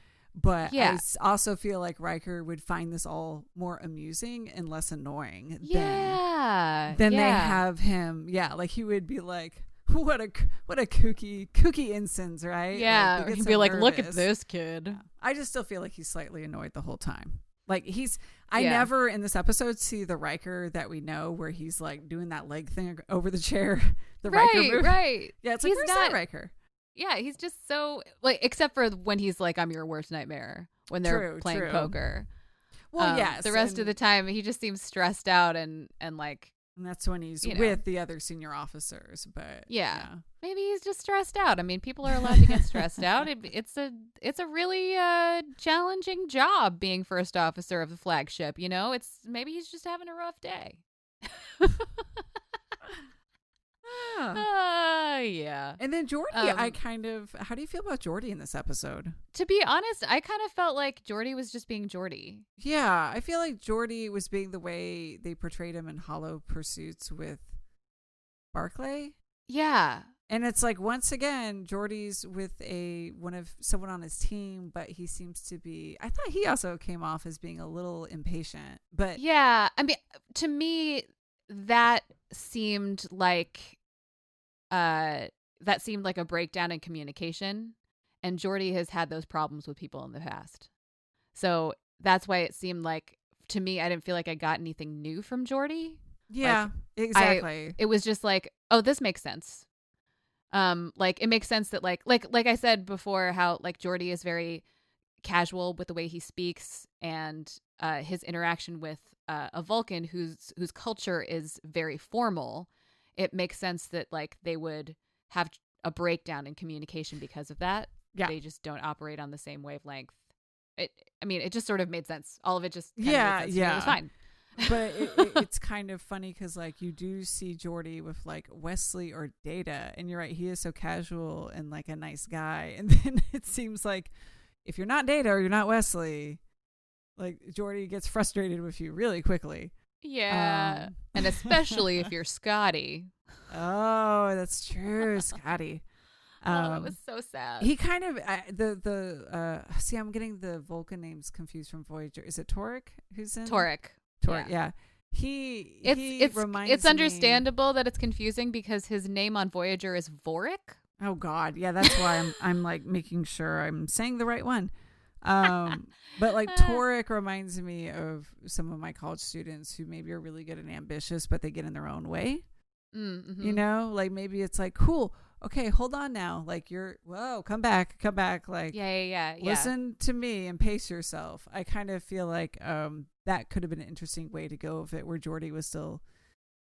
but I also feel like Riker would find this all more amusing and less annoying than they have him. Yeah, like he would be like, what a kooky ensigns, right?
Yeah, like, he'd be like, look at this kid.
Yeah. I just still feel like he's slightly annoyed the whole time. Like I never in this episode see the Riker that we know where he's like doing that leg thing over the chair. The Riker move.
Right.
Yeah, it's like, where's that Riker?
he's just so like, except for when he's like, I'm your worst nightmare when they're playing poker.
Well, yes.
The rest of the time, he just seems stressed out and like.
And that's when he's with the other senior officers. But
maybe he's just stressed out. I mean, people are allowed to get stressed out. It's a really challenging job being first officer of the flagship. You know, maybe he's just having a rough day. Yeah.
And then Geordi, how do you feel about Geordi in this episode?
To be honest, I kind of felt like Geordi was just being Geordi.
Yeah, I feel like Geordi was being the way they portrayed him in Hollow Pursuits with Barclay.
Yeah.
And it's like, once again, Geordi's with someone on his team, but he seems to be, I thought he also came off as being a little impatient. But
yeah, I mean, to me, that seemed like a breakdown in communication, and Geordi has had those problems with people in the past. So that's why it seemed like, to me, I didn't feel like I got anything new from Geordi.
Yeah, like, exactly.
It was just like, oh, this makes sense. Like, it makes sense that like I said before, how like Geordi is very casual with the way he speaks, and his interaction with a Vulcan whose culture is very formal. It makes sense that like they would have a breakdown in communication because of that. Yeah. They just don't operate on the same wavelength. It just sort of made sense. All of it just made sense. It was fine.
But it's kind of funny because like you do see Geordi with like Wesley or Data, and you're right, he is so casual and like a nice guy, and then it seems like if you're not Data or you're not Wesley, like Geordi gets frustrated with you really quickly.
Yeah. And especially if you're Scotty.
Oh, that's true, Scotty.
It was so sad.
He kind of see, I'm getting the Vulcan names confused from Voyager. Is it Torek who's in
Torek,
yeah. He reminds
it's understandable that it's confusing because his name on Voyager is Vorik.
Oh God, yeah, that's why I'm like making sure I'm saying the right one. But like Torek reminds me of some of my college students who maybe are really good and ambitious, but they get in their own way. Mm-hmm. You know, like maybe it's like, cool, okay, hold on now, like come back, like listen to me and pace yourself. I kind of feel like that could have been an interesting way to go if it were Geordi was still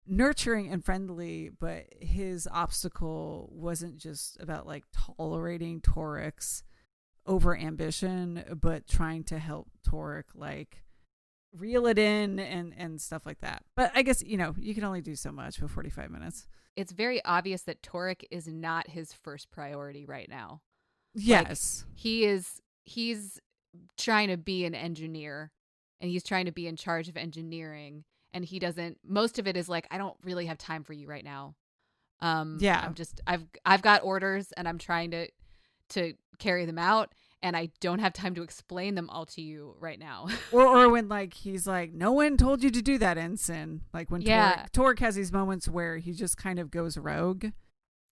nurturing and friendly, but his obstacle wasn't just about like tolerating Torek's over ambition, but trying to help Torek like reel it in and stuff like that. But I guess, you can only do so much for 45 minutes.
It's very obvious that Torek is not his first priority right now.
Yes.
Like, he's trying to be an engineer, and he's trying to be in charge of engineering, and most of it is like, I don't really have time for you right now. I've got orders, and I'm trying to carry them out, and I don't have time to explain them all to you right now.
or when like he's like, no one told you to do that, Ensign. Like when Torek has these moments where he just kind of goes rogue.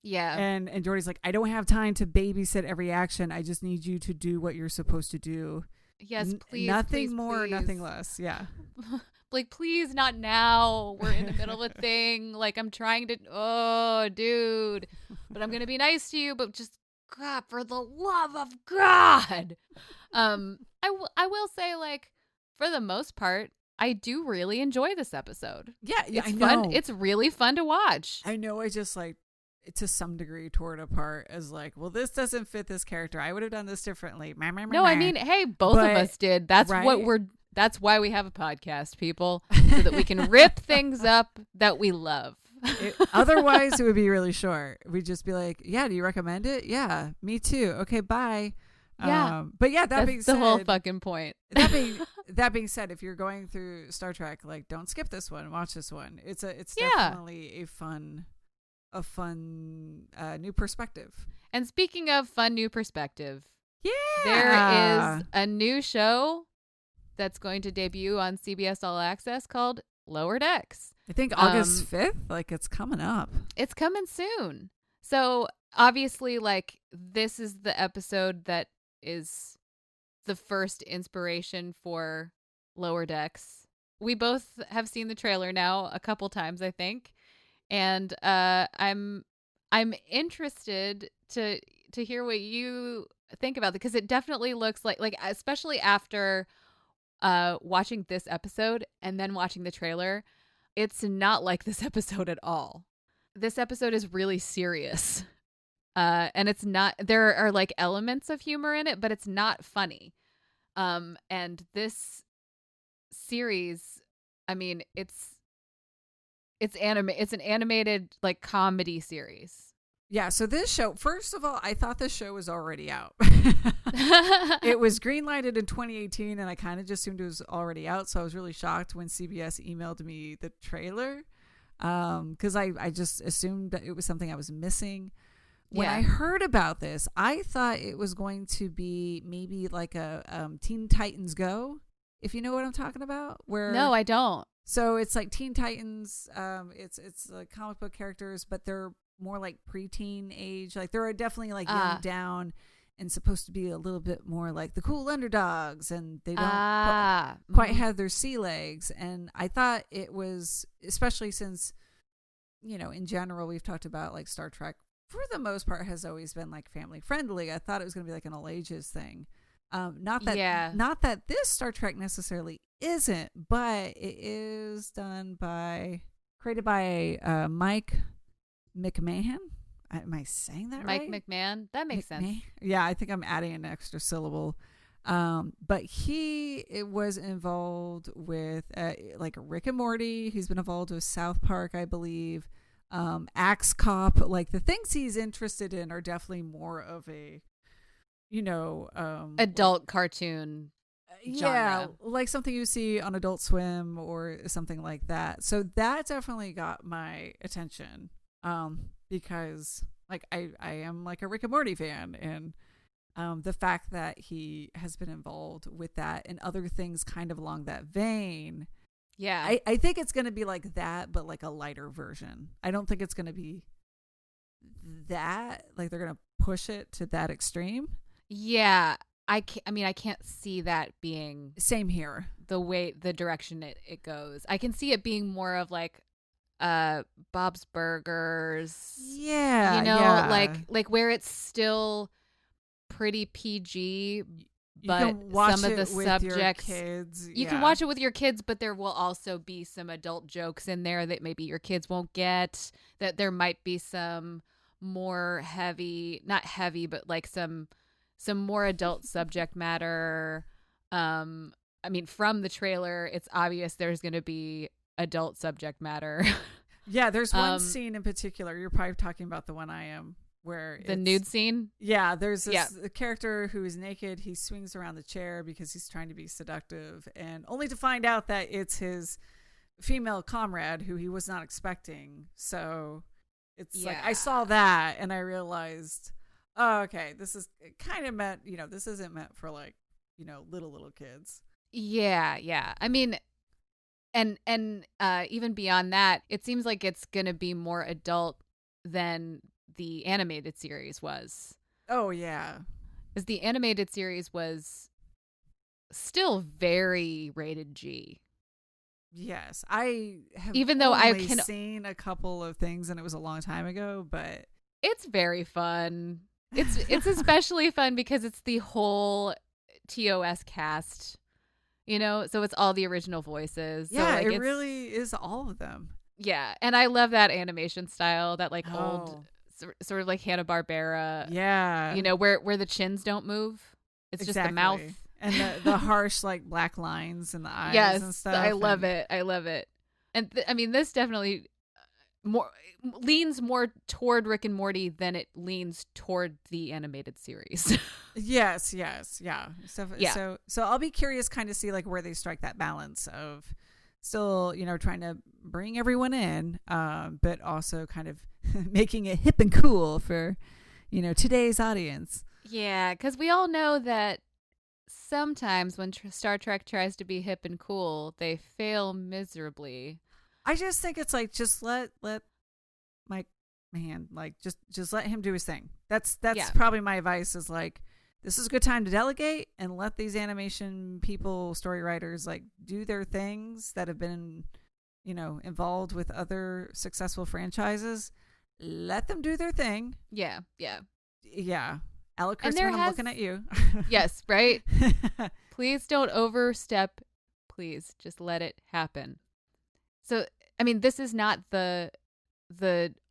Yeah. And Geordi's like, I don't have time to babysit every action. I just need you to do what you're supposed to do.
Yes, please.
Nothing more,
please.
Nothing less. Yeah.
Like, please, not now. We're in the middle of a thing. Like, I'm trying to, oh, dude. But I'm going to be nice to you, but just, God, for the love of God. I will say, like, for the most part, I do really enjoy this episode.
Yeah,
it's
I
fun.
know.
It's really fun to watch.
I know. I just like, to some degree, tore it apart as like, well, this doesn't fit this character. I would have done this differently.
No, I mean, hey, both of us did. That's right? That's why we have a podcast, people, so that we can rip things up that we love.
Otherwise, it would be really short. We'd just be like, yeah, do you recommend it? Yeah, me too. Okay, bye.
Yeah.
But yeah, that being said,
the whole fucking point.
That being said, if you're going through Star Trek, like, don't skip this one. Watch this one. It's definitely a fun new perspective.
And speaking of fun new perspective, there is a new show that's going to debut on CBS All Access called Lower Decks.
I think August 5th, like, it's coming up.
It's coming soon. So obviously, like, this is the episode that is the first inspiration for Lower Decks. We both have seen the trailer now a couple times, I think. And I'm interested to to hear what you think about it, because it definitely looks like especially after watching this episode and then watching the trailer, it's not like this episode at all. This episode is really serious. And it's not, there are like elements of humor in it, but it's not funny. And this series, I mean, it's an animated like comedy series.
Yeah, so this show, first of all, I thought this show was already out. It was greenlighted in 2018, and I kind of just assumed it was already out, so I was really shocked when CBS emailed me the trailer, because I just assumed that it was something I was missing. When I heard about this, I thought it was going to be maybe like a Teen Titans Go, if you know what I'm talking about.
No, I don't.
So it's like Teen Titans, it's like comic book characters, but they're more like preteen age. Like they're definitely like young down and supposed to be a little bit more like the cool underdogs, and they don't quite have their sea legs. And I thought it was, especially since, you know, in general, we've talked about like Star Trek for the most part has always been like family friendly. I thought it was going to be like an all ages thing. Not that this Star Trek necessarily isn't, but it is created by Mike McMahan. Am I saying that right?
Mike McMahan? That makes sense.
Yeah, I think I'm adding an extra syllable. But it was involved with like Rick and Morty. He's been involved with South Park, I believe. Axe Cop. Like the things he's interested in are definitely more of a, you know,
adult cartoon genre.
Yeah, like something you see on Adult Swim or something like that. So that definitely got my attention. Because like I am like a Rick and Morty fan, and the fact that he has been involved with that and other things kind of along that vein.
Yeah.
I think it's going to be like that, but like a lighter version. I don't think it's going to be that, like they're going to push it to that extreme.
Yeah. I can't see that being
same here.
The direction it goes. I can see it being more of like Bob's Burgers.
Yeah.
You know,
yeah.
like where it's still pretty PG, but some of the subjects you can watch it with your kids, but there will also be some adult jokes in there that maybe your kids won't get, that there might be some more not heavy, but like some more adult subject matter. I mean, from the trailer, it's obvious there's going to be adult subject matter.
Yeah, there's one scene in particular. You're probably talking about the one I am, where
the nude scene.
Yeah, there's this character who is naked. He swings around the chair because he's trying to be seductive, and only to find out that it's his female comrade who he was not expecting. So it's like I saw that and I realized, oh, okay, this is kind of meant, you know, this isn't meant for like, you know, little kids.
Yeah. I mean, and even beyond that, it seems like it's going to be more adult than the animated series was.
Oh, yeah.
Because the animated series was still very rated G.
Yes. I have
seen
a couple of things, and it was a long time ago, but
it's very fun. It's especially fun because it's the whole TOS cast. You know, so it's all the original voices.
Yeah,
so, like,
it really is all of them.
Yeah, and I love that animation style, that like old, sort of like Hanna-Barbera.
Yeah.
You know, where the chins don't move. It's just the mouth.
And the harsh like black lines in the eyes and stuff.
I love it. And I mean, this definitely leans more toward Rick and Morty than it leans toward the animated series.
Yes, yeah. So I'll be curious kind of see like where they strike that balance of still, you know, trying to bring everyone in, but also kind of making it hip and cool for, you know, today's audience.
Yeah, because we all know that sometimes when Star Trek tries to be hip and cool, they fail miserably.
I just think it's like, just let Mike McMahan, like just let him do his thing. That's probably my advice, is like, this is a good time to delegate and let these animation people, story writers, like do their things that have been, you know, involved with other successful franchises. Let them do their thing.
Yeah.
Yeah. Alec Kurtzman, I'm looking at you.
Yes, right? Please don't overstep. Please just let it happen. So, I mean, this is not the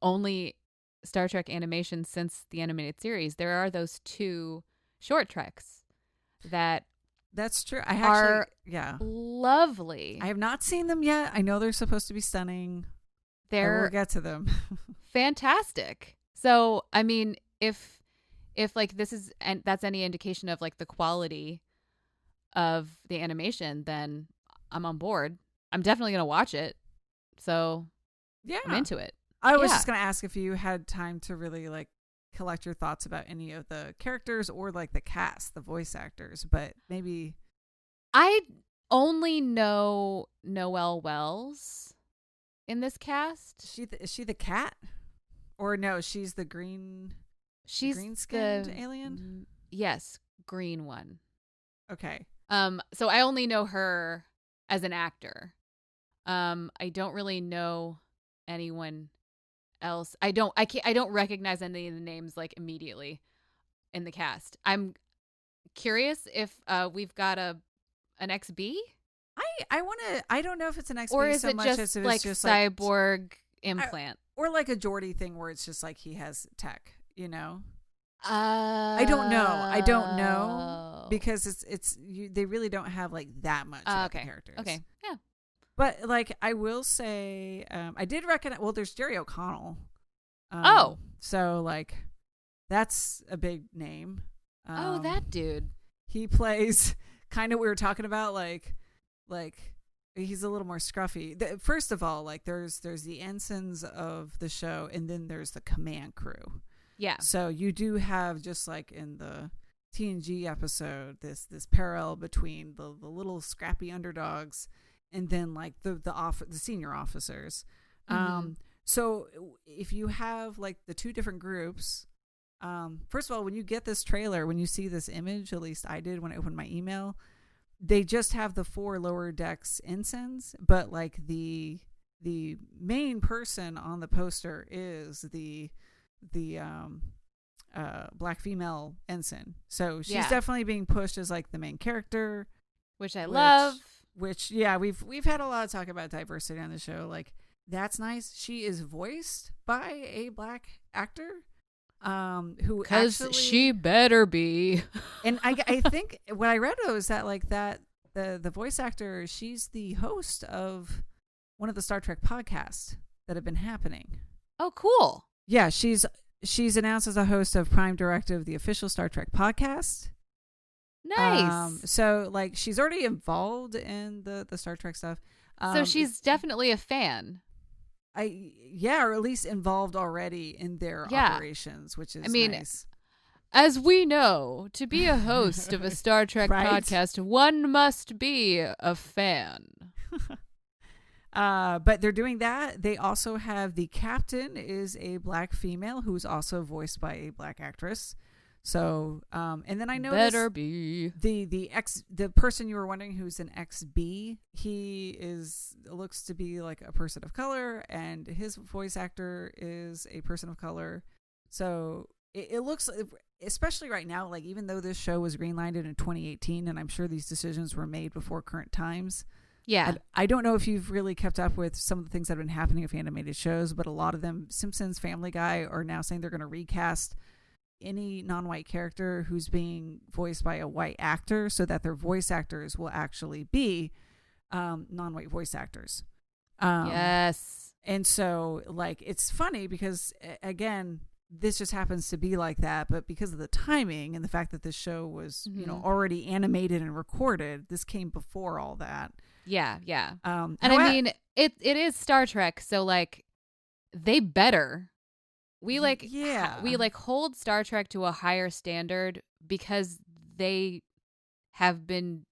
only Star Trek animation since the animated series. There are those 2 short treks that
that's true.
are lovely.
I have not seen them yet. I know they're supposed to be stunning. We'll get to them.
Fantastic. So, I mean, if like this is, and that's any indication of like the quality of the animation, then I'm on board. I'm definitely going to watch it. So, yeah, I'm into it.
I was just going to ask if you had time to really like collect your thoughts about any of the characters or like the cast, the voice actors, but maybe
I only know Noelle Wells in this cast.
Is she the cat? Or no, she's the green green-skinned alien?
Yes, green one.
Okay.
So I only know her as an actor. I don't really know anyone else. I don't recognize any of the names like immediately in the cast. I'm curious if we've got an XB.
I don't know if it's an XB
or is
so
it
much
just
as
like
just
cyborg implant,
or like a Geordie thing where it's just like he has tech, you know. I don't know because they really don't have like that much about the characters.
Okay, yeah.
But like I will say, I did recognize. Well, there's Jerry O'Connell. So like that's a big name.
That dude.
He plays kind of we were talking about like he's a little more scruffy. First of all, like there's the ensigns of the show, and then there's the command crew.
Yeah.
So you do have, just like in the TNG episode, this parallel between the little scrappy underdogs and then like the senior officers.
Mm-hmm.
So if you have like the 2 different groups, first of all, when you get this trailer, when you see this image, at least I did when I opened my email, they just have the 4 lower decks ensigns, but like the main person on the poster is the black female ensign. So she's definitely being pushed as like the main character,
which I love.
Which we've had a lot of talk about diversity on the show. Like that's nice. She is voiced by a black actor, who actually
she better be.
And I think what I read was that like that the voice actor, she's the host of one of the Star Trek podcasts that have been happening.
Oh, cool.
Yeah, she's announced as a host of Prime Directive, the official Star Trek podcast.
Nice.
So like she's already involved in the Star Trek stuff.
So she's definitely a fan.
Or at least involved already in their operations, which is nice.
As we know, to be a host of a Star Trek podcast, one must be a fan.
But they're doing that. They also have the captain is a black female who's also voiced by a black actress. So, and then I noticed
better be
the person you were wondering who's an XB. He looks to be like a person of color, and his voice actor is a person of color. So it looks, especially right now, like even though this show was greenlighted in 2018, and I'm sure these decisions were made before current times.
Yeah.
I don't know if you've really kept up with some of the things that have been happening with animated shows, but a lot of them, Simpsons, Family Guy, are now saying they're going to recast any non-white character who's being voiced by a white actor so that their voice actors will actually be non-white voice actors.
Yes.
And so, like, it's funny because, again, this just happens to be like that, but because of the timing and the fact that this show was, already animated and recorded, this came before all that.
Yeah, yeah. And I mean, it is Star Trek, so like they better. We hold Star Trek to a higher standard because they have been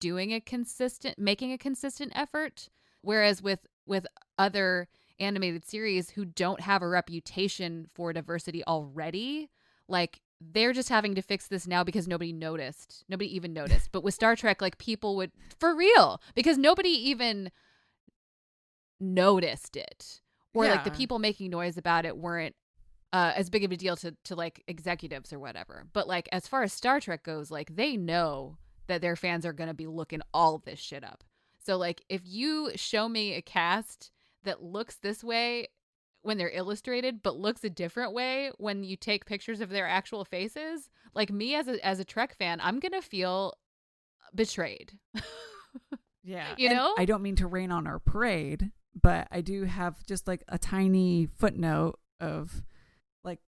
making a consistent effort, whereas with other animated series who don't have a reputation for diversity already, like they're just having to fix this now because nobody even noticed. But with Star Trek, like people would, for real, because nobody even noticed it, or like the people making noise about it weren't as big of a deal to like executives or whatever. But like as far as Star Trek goes, like they know that their fans are going to be looking all this shit up. So like if you show me a cast that looks this way when they're illustrated but looks a different way when you take pictures of their actual faces, like me as a Trek fan, I'm going to feel betrayed.
Yeah.
You know?
I don't mean to rain on our parade, but I do have just like a tiny footnote of like,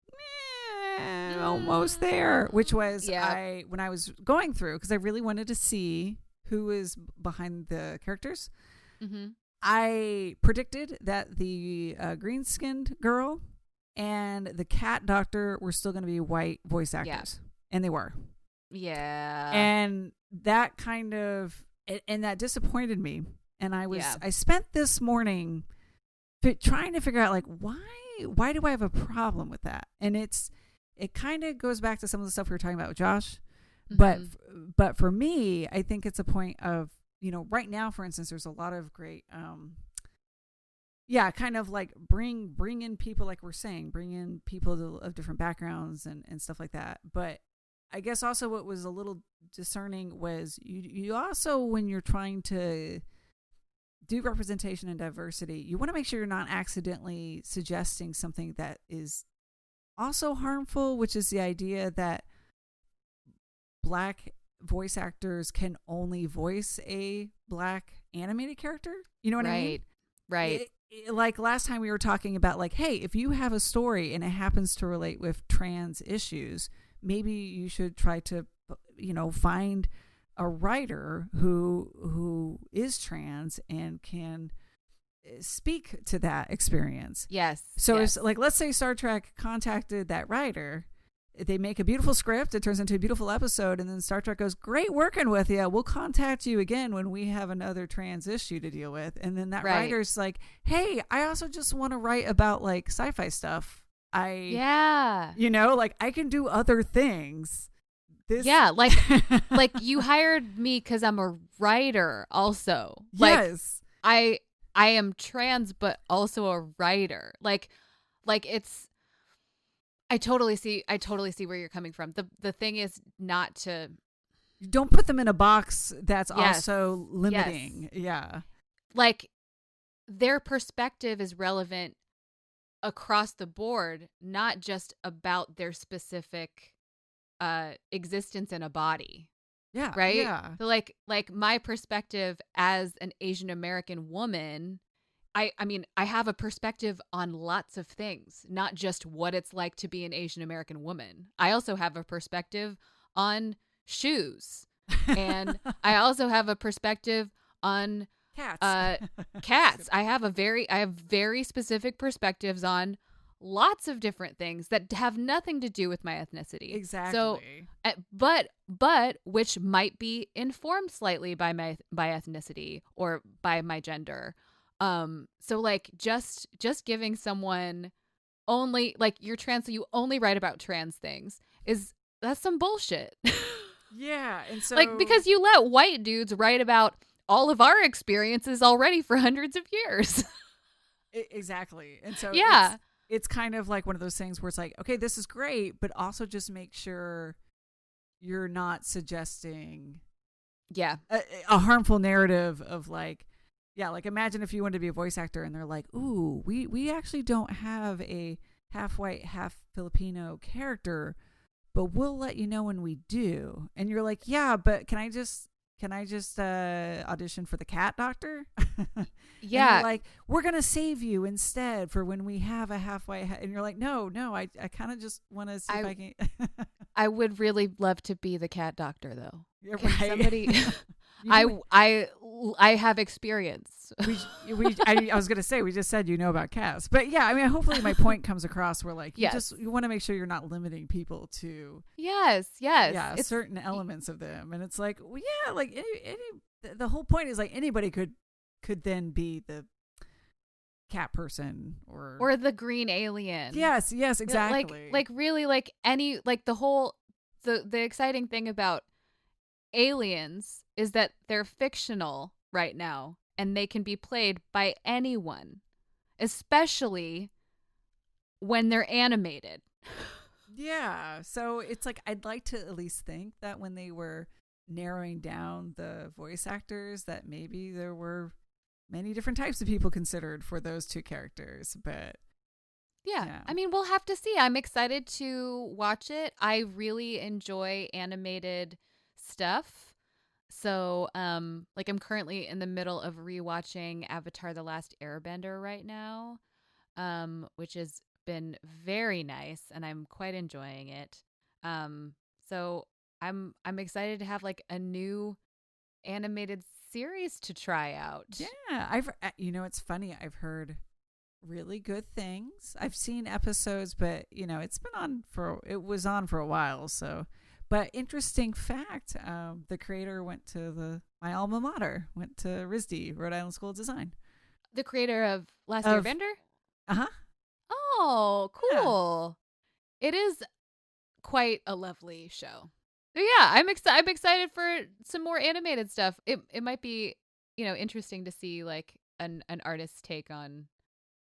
almost there, which was when I was going through, because I really wanted to see who is behind the characters.
Mm-hmm.
I predicted that the green-skinned girl and the cat doctor were still going to be white voice actors. Yeah. And they were.
Yeah.
And that kind of, and that disappointed me. And I spent this morning trying to figure out like, why do I have a problem with that? And it kind of goes back to some of the stuff we were talking about with Josh. Mm-hmm. But for me, I think it's a point of, you know, right now, for instance, there's a lot of great, kind of like bring in people, like we're saying, bring in people of different backgrounds and stuff like that. But I guess also what was a little discerning was you also, when you're trying to do representation and diversity, you want to make sure you're not accidentally suggesting something that is also harmful, which is the idea that Black voice actors can only voice a Black animated character. You know what I mean?
Right.
Like last time we were talking about like, hey, if you have a story and it happens to relate with trans issues, maybe you should try to, you know, find a writer who is trans and can speak to that experience.
Yes.
So it's like, let's say Star Trek contacted that writer. They make a beautiful script. It turns into a beautiful episode. And then Star Trek goes, great working with you. We'll contact you again when we have another trans issue to deal with. And then that writer's like, hey, I also just want to write about like sci-fi stuff. You know, like I can do other things.
Like you hired me because I'm a writer also.
Yes.
Like, I am trans, but also a writer. Like it's, I totally see where you're coming from. The thing is not to,
don't put them in a box that's also limiting. Yes. Yeah.
Like their perspective is relevant across the board, not just about their specific existence in a body.
Yeah.
Right?
Yeah.
So like my perspective as an Asian American woman, I mean, I have a perspective on lots of things, not just what it's like to be an Asian American woman. I also have a perspective on shoes. And I also have a perspective on cats. I have very specific perspectives on lots of different things that have nothing to do with my ethnicity.
Exactly.
So, but which might be informed slightly by ethnicity or by my gender. So like just giving someone only like you're trans, so you only write about trans things that's some bullshit.
Yeah. And so
like, because you let white dudes write about all of our experiences already for hundreds of years.
Exactly. And so
yeah,
it's kind of like one of those things where it's like, okay, this is great, but also just make sure you're not suggesting a harmful narrative of like, like imagine if you wanted to be a voice actor and they're like, ooh, we actually don't have a half white, half Filipino character, but we'll let you know when we do. And you're like, yeah, but can I just audition for the cat doctor?
Yeah.
And like, we're going to save you instead for when we have a half white. And you're like, no, I kind of just want to see if I can.
I would really love to be the cat doctor though.
Yeah,
can
right.
Somebody, I have experience.
I was going to say, we just said, you know about cats, but yeah, I mean, hopefully my point comes across where like, you want to make sure you're not limiting people to
certain
elements of them. And it's like, well, yeah, like the whole point is like anybody could then be the cat person or
the green alien.
Yes, exactly.
Like really like any, like the whole, the exciting thing about aliens is that they're fictional right now and they can be played by anyone, especially when they're animated.
Yeah. So it's like, I'd like to at least think that when they were narrowing down the voice actors, that maybe there were many different types of people considered for those two characters. But
yeah. I mean, we'll have to see. I'm excited to watch it. I really enjoy animated stuff. So, like, I'm currently in the middle of rewatching Avatar: The Last Airbender right now, which has been very nice, and I'm quite enjoying it. So I'm excited to have like a new animated series to try out.
Yeah, it's funny. I've heard really good things. I've seen episodes, but it was on for a while. So, but interesting fact, the creator went to my alma mater, went to RISD, Rhode Island School of Design.
The creator of Last Airbender?
Uh-huh.
Oh, cool. Yeah. It is quite a lovely show. So yeah, I'm excited for some more animated stuff. It might be, interesting to see like an artist's take on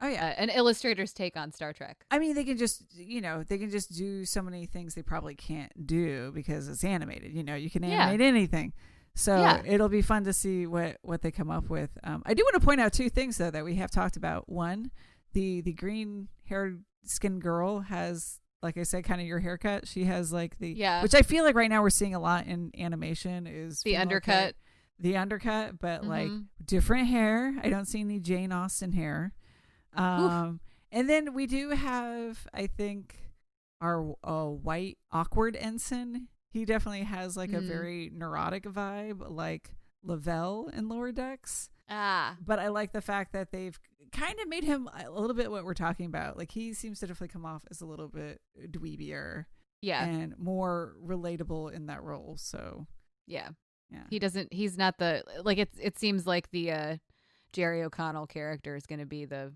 an illustrator's take on Star Trek.
I mean, they can just do so many things they probably can't do because it's animated. You can animate anything. So it'll be fun to see what they come up with. I do want to point out two things though that we have talked about. One, the green haired skinned girl has, like I said, kind of your haircut. She has like which I feel like right now we're seeing a lot in animation is
the undercut.
The undercut, but like different hair. I don't see any Jane Austen hair. And then we do have, I think, our white awkward ensign. He definitely has like a very neurotic vibe, like Lavelle in Lower Decks. But I like the fact that they've kind of made him a little bit what we're talking about. Like he seems to definitely come off as a little bit dweebier, and more relatable in that role. So
yeah. He's not the like. It seems like the Jerry O'Connell character is going to be the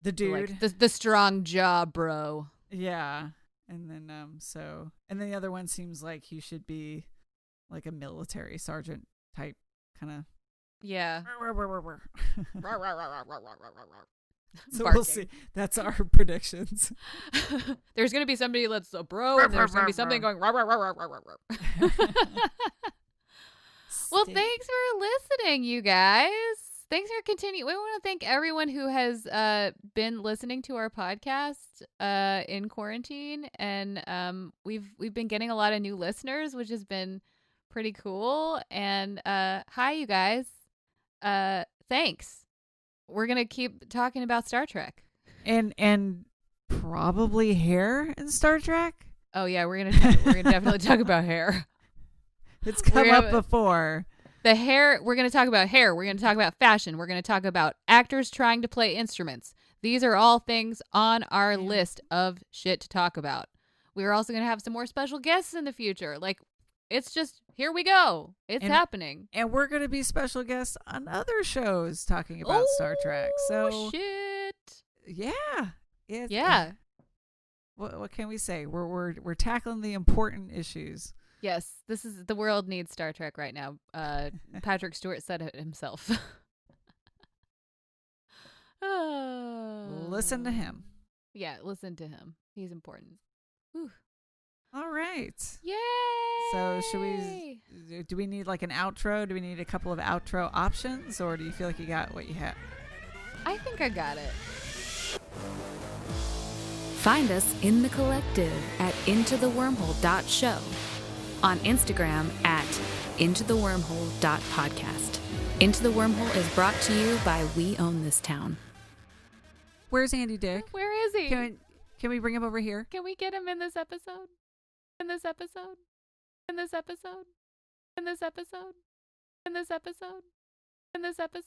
dude,
like, the strong jaw bro.
Yeah. And then and then the other one seems like he should be like a military sergeant type kind of.
Yeah.
So we'll see. That's our predictions.
There's going to be somebody that's a bro, and there's going to be something going. Well, thanks for listening, you guys. Thanks for continuing. We want to thank everyone who has been listening to our podcast in quarantine, and we've been getting a lot of new listeners, which has been pretty cool. And hi, you guys. Thanks. We're gonna keep talking about Star Trek,
and probably hair in Star Trek.
Oh yeah, we're gonna definitely talk about hair.
It's come up before.
The hair, we're going to talk about hair. We're going to talk about fashion. We're going to talk about actors trying to play instruments. These are all things on our list of shit to talk about. We're also going to have some more special guests in the future. Like, it's just, here we go. It's happening.
And we're going to be special guests on other shows talking about Star Trek. So
shit.
Yeah.
Yeah.
What can we say? We're tackling the important issues.
Yes, the world needs Star Trek right now. Patrick Stewart said it himself.
Listen to him.
Yeah, listen to him. He's important. Whew.
All right.
Yay!
So do we need like an outro? Do we need a couple of outro options, or do you feel like you got what you have?
I think I got it.
Find us in the collective at intothewormhole.show. On Instagram at intothewormhole.podcast. Into the Wormhole is brought to you by We Own This Town.
Where's Andy Dick?
Where is he?
Can we bring him over here?
Can we get him in this episode? In this episode? In this episode? In this episode? In this episode? In this episode?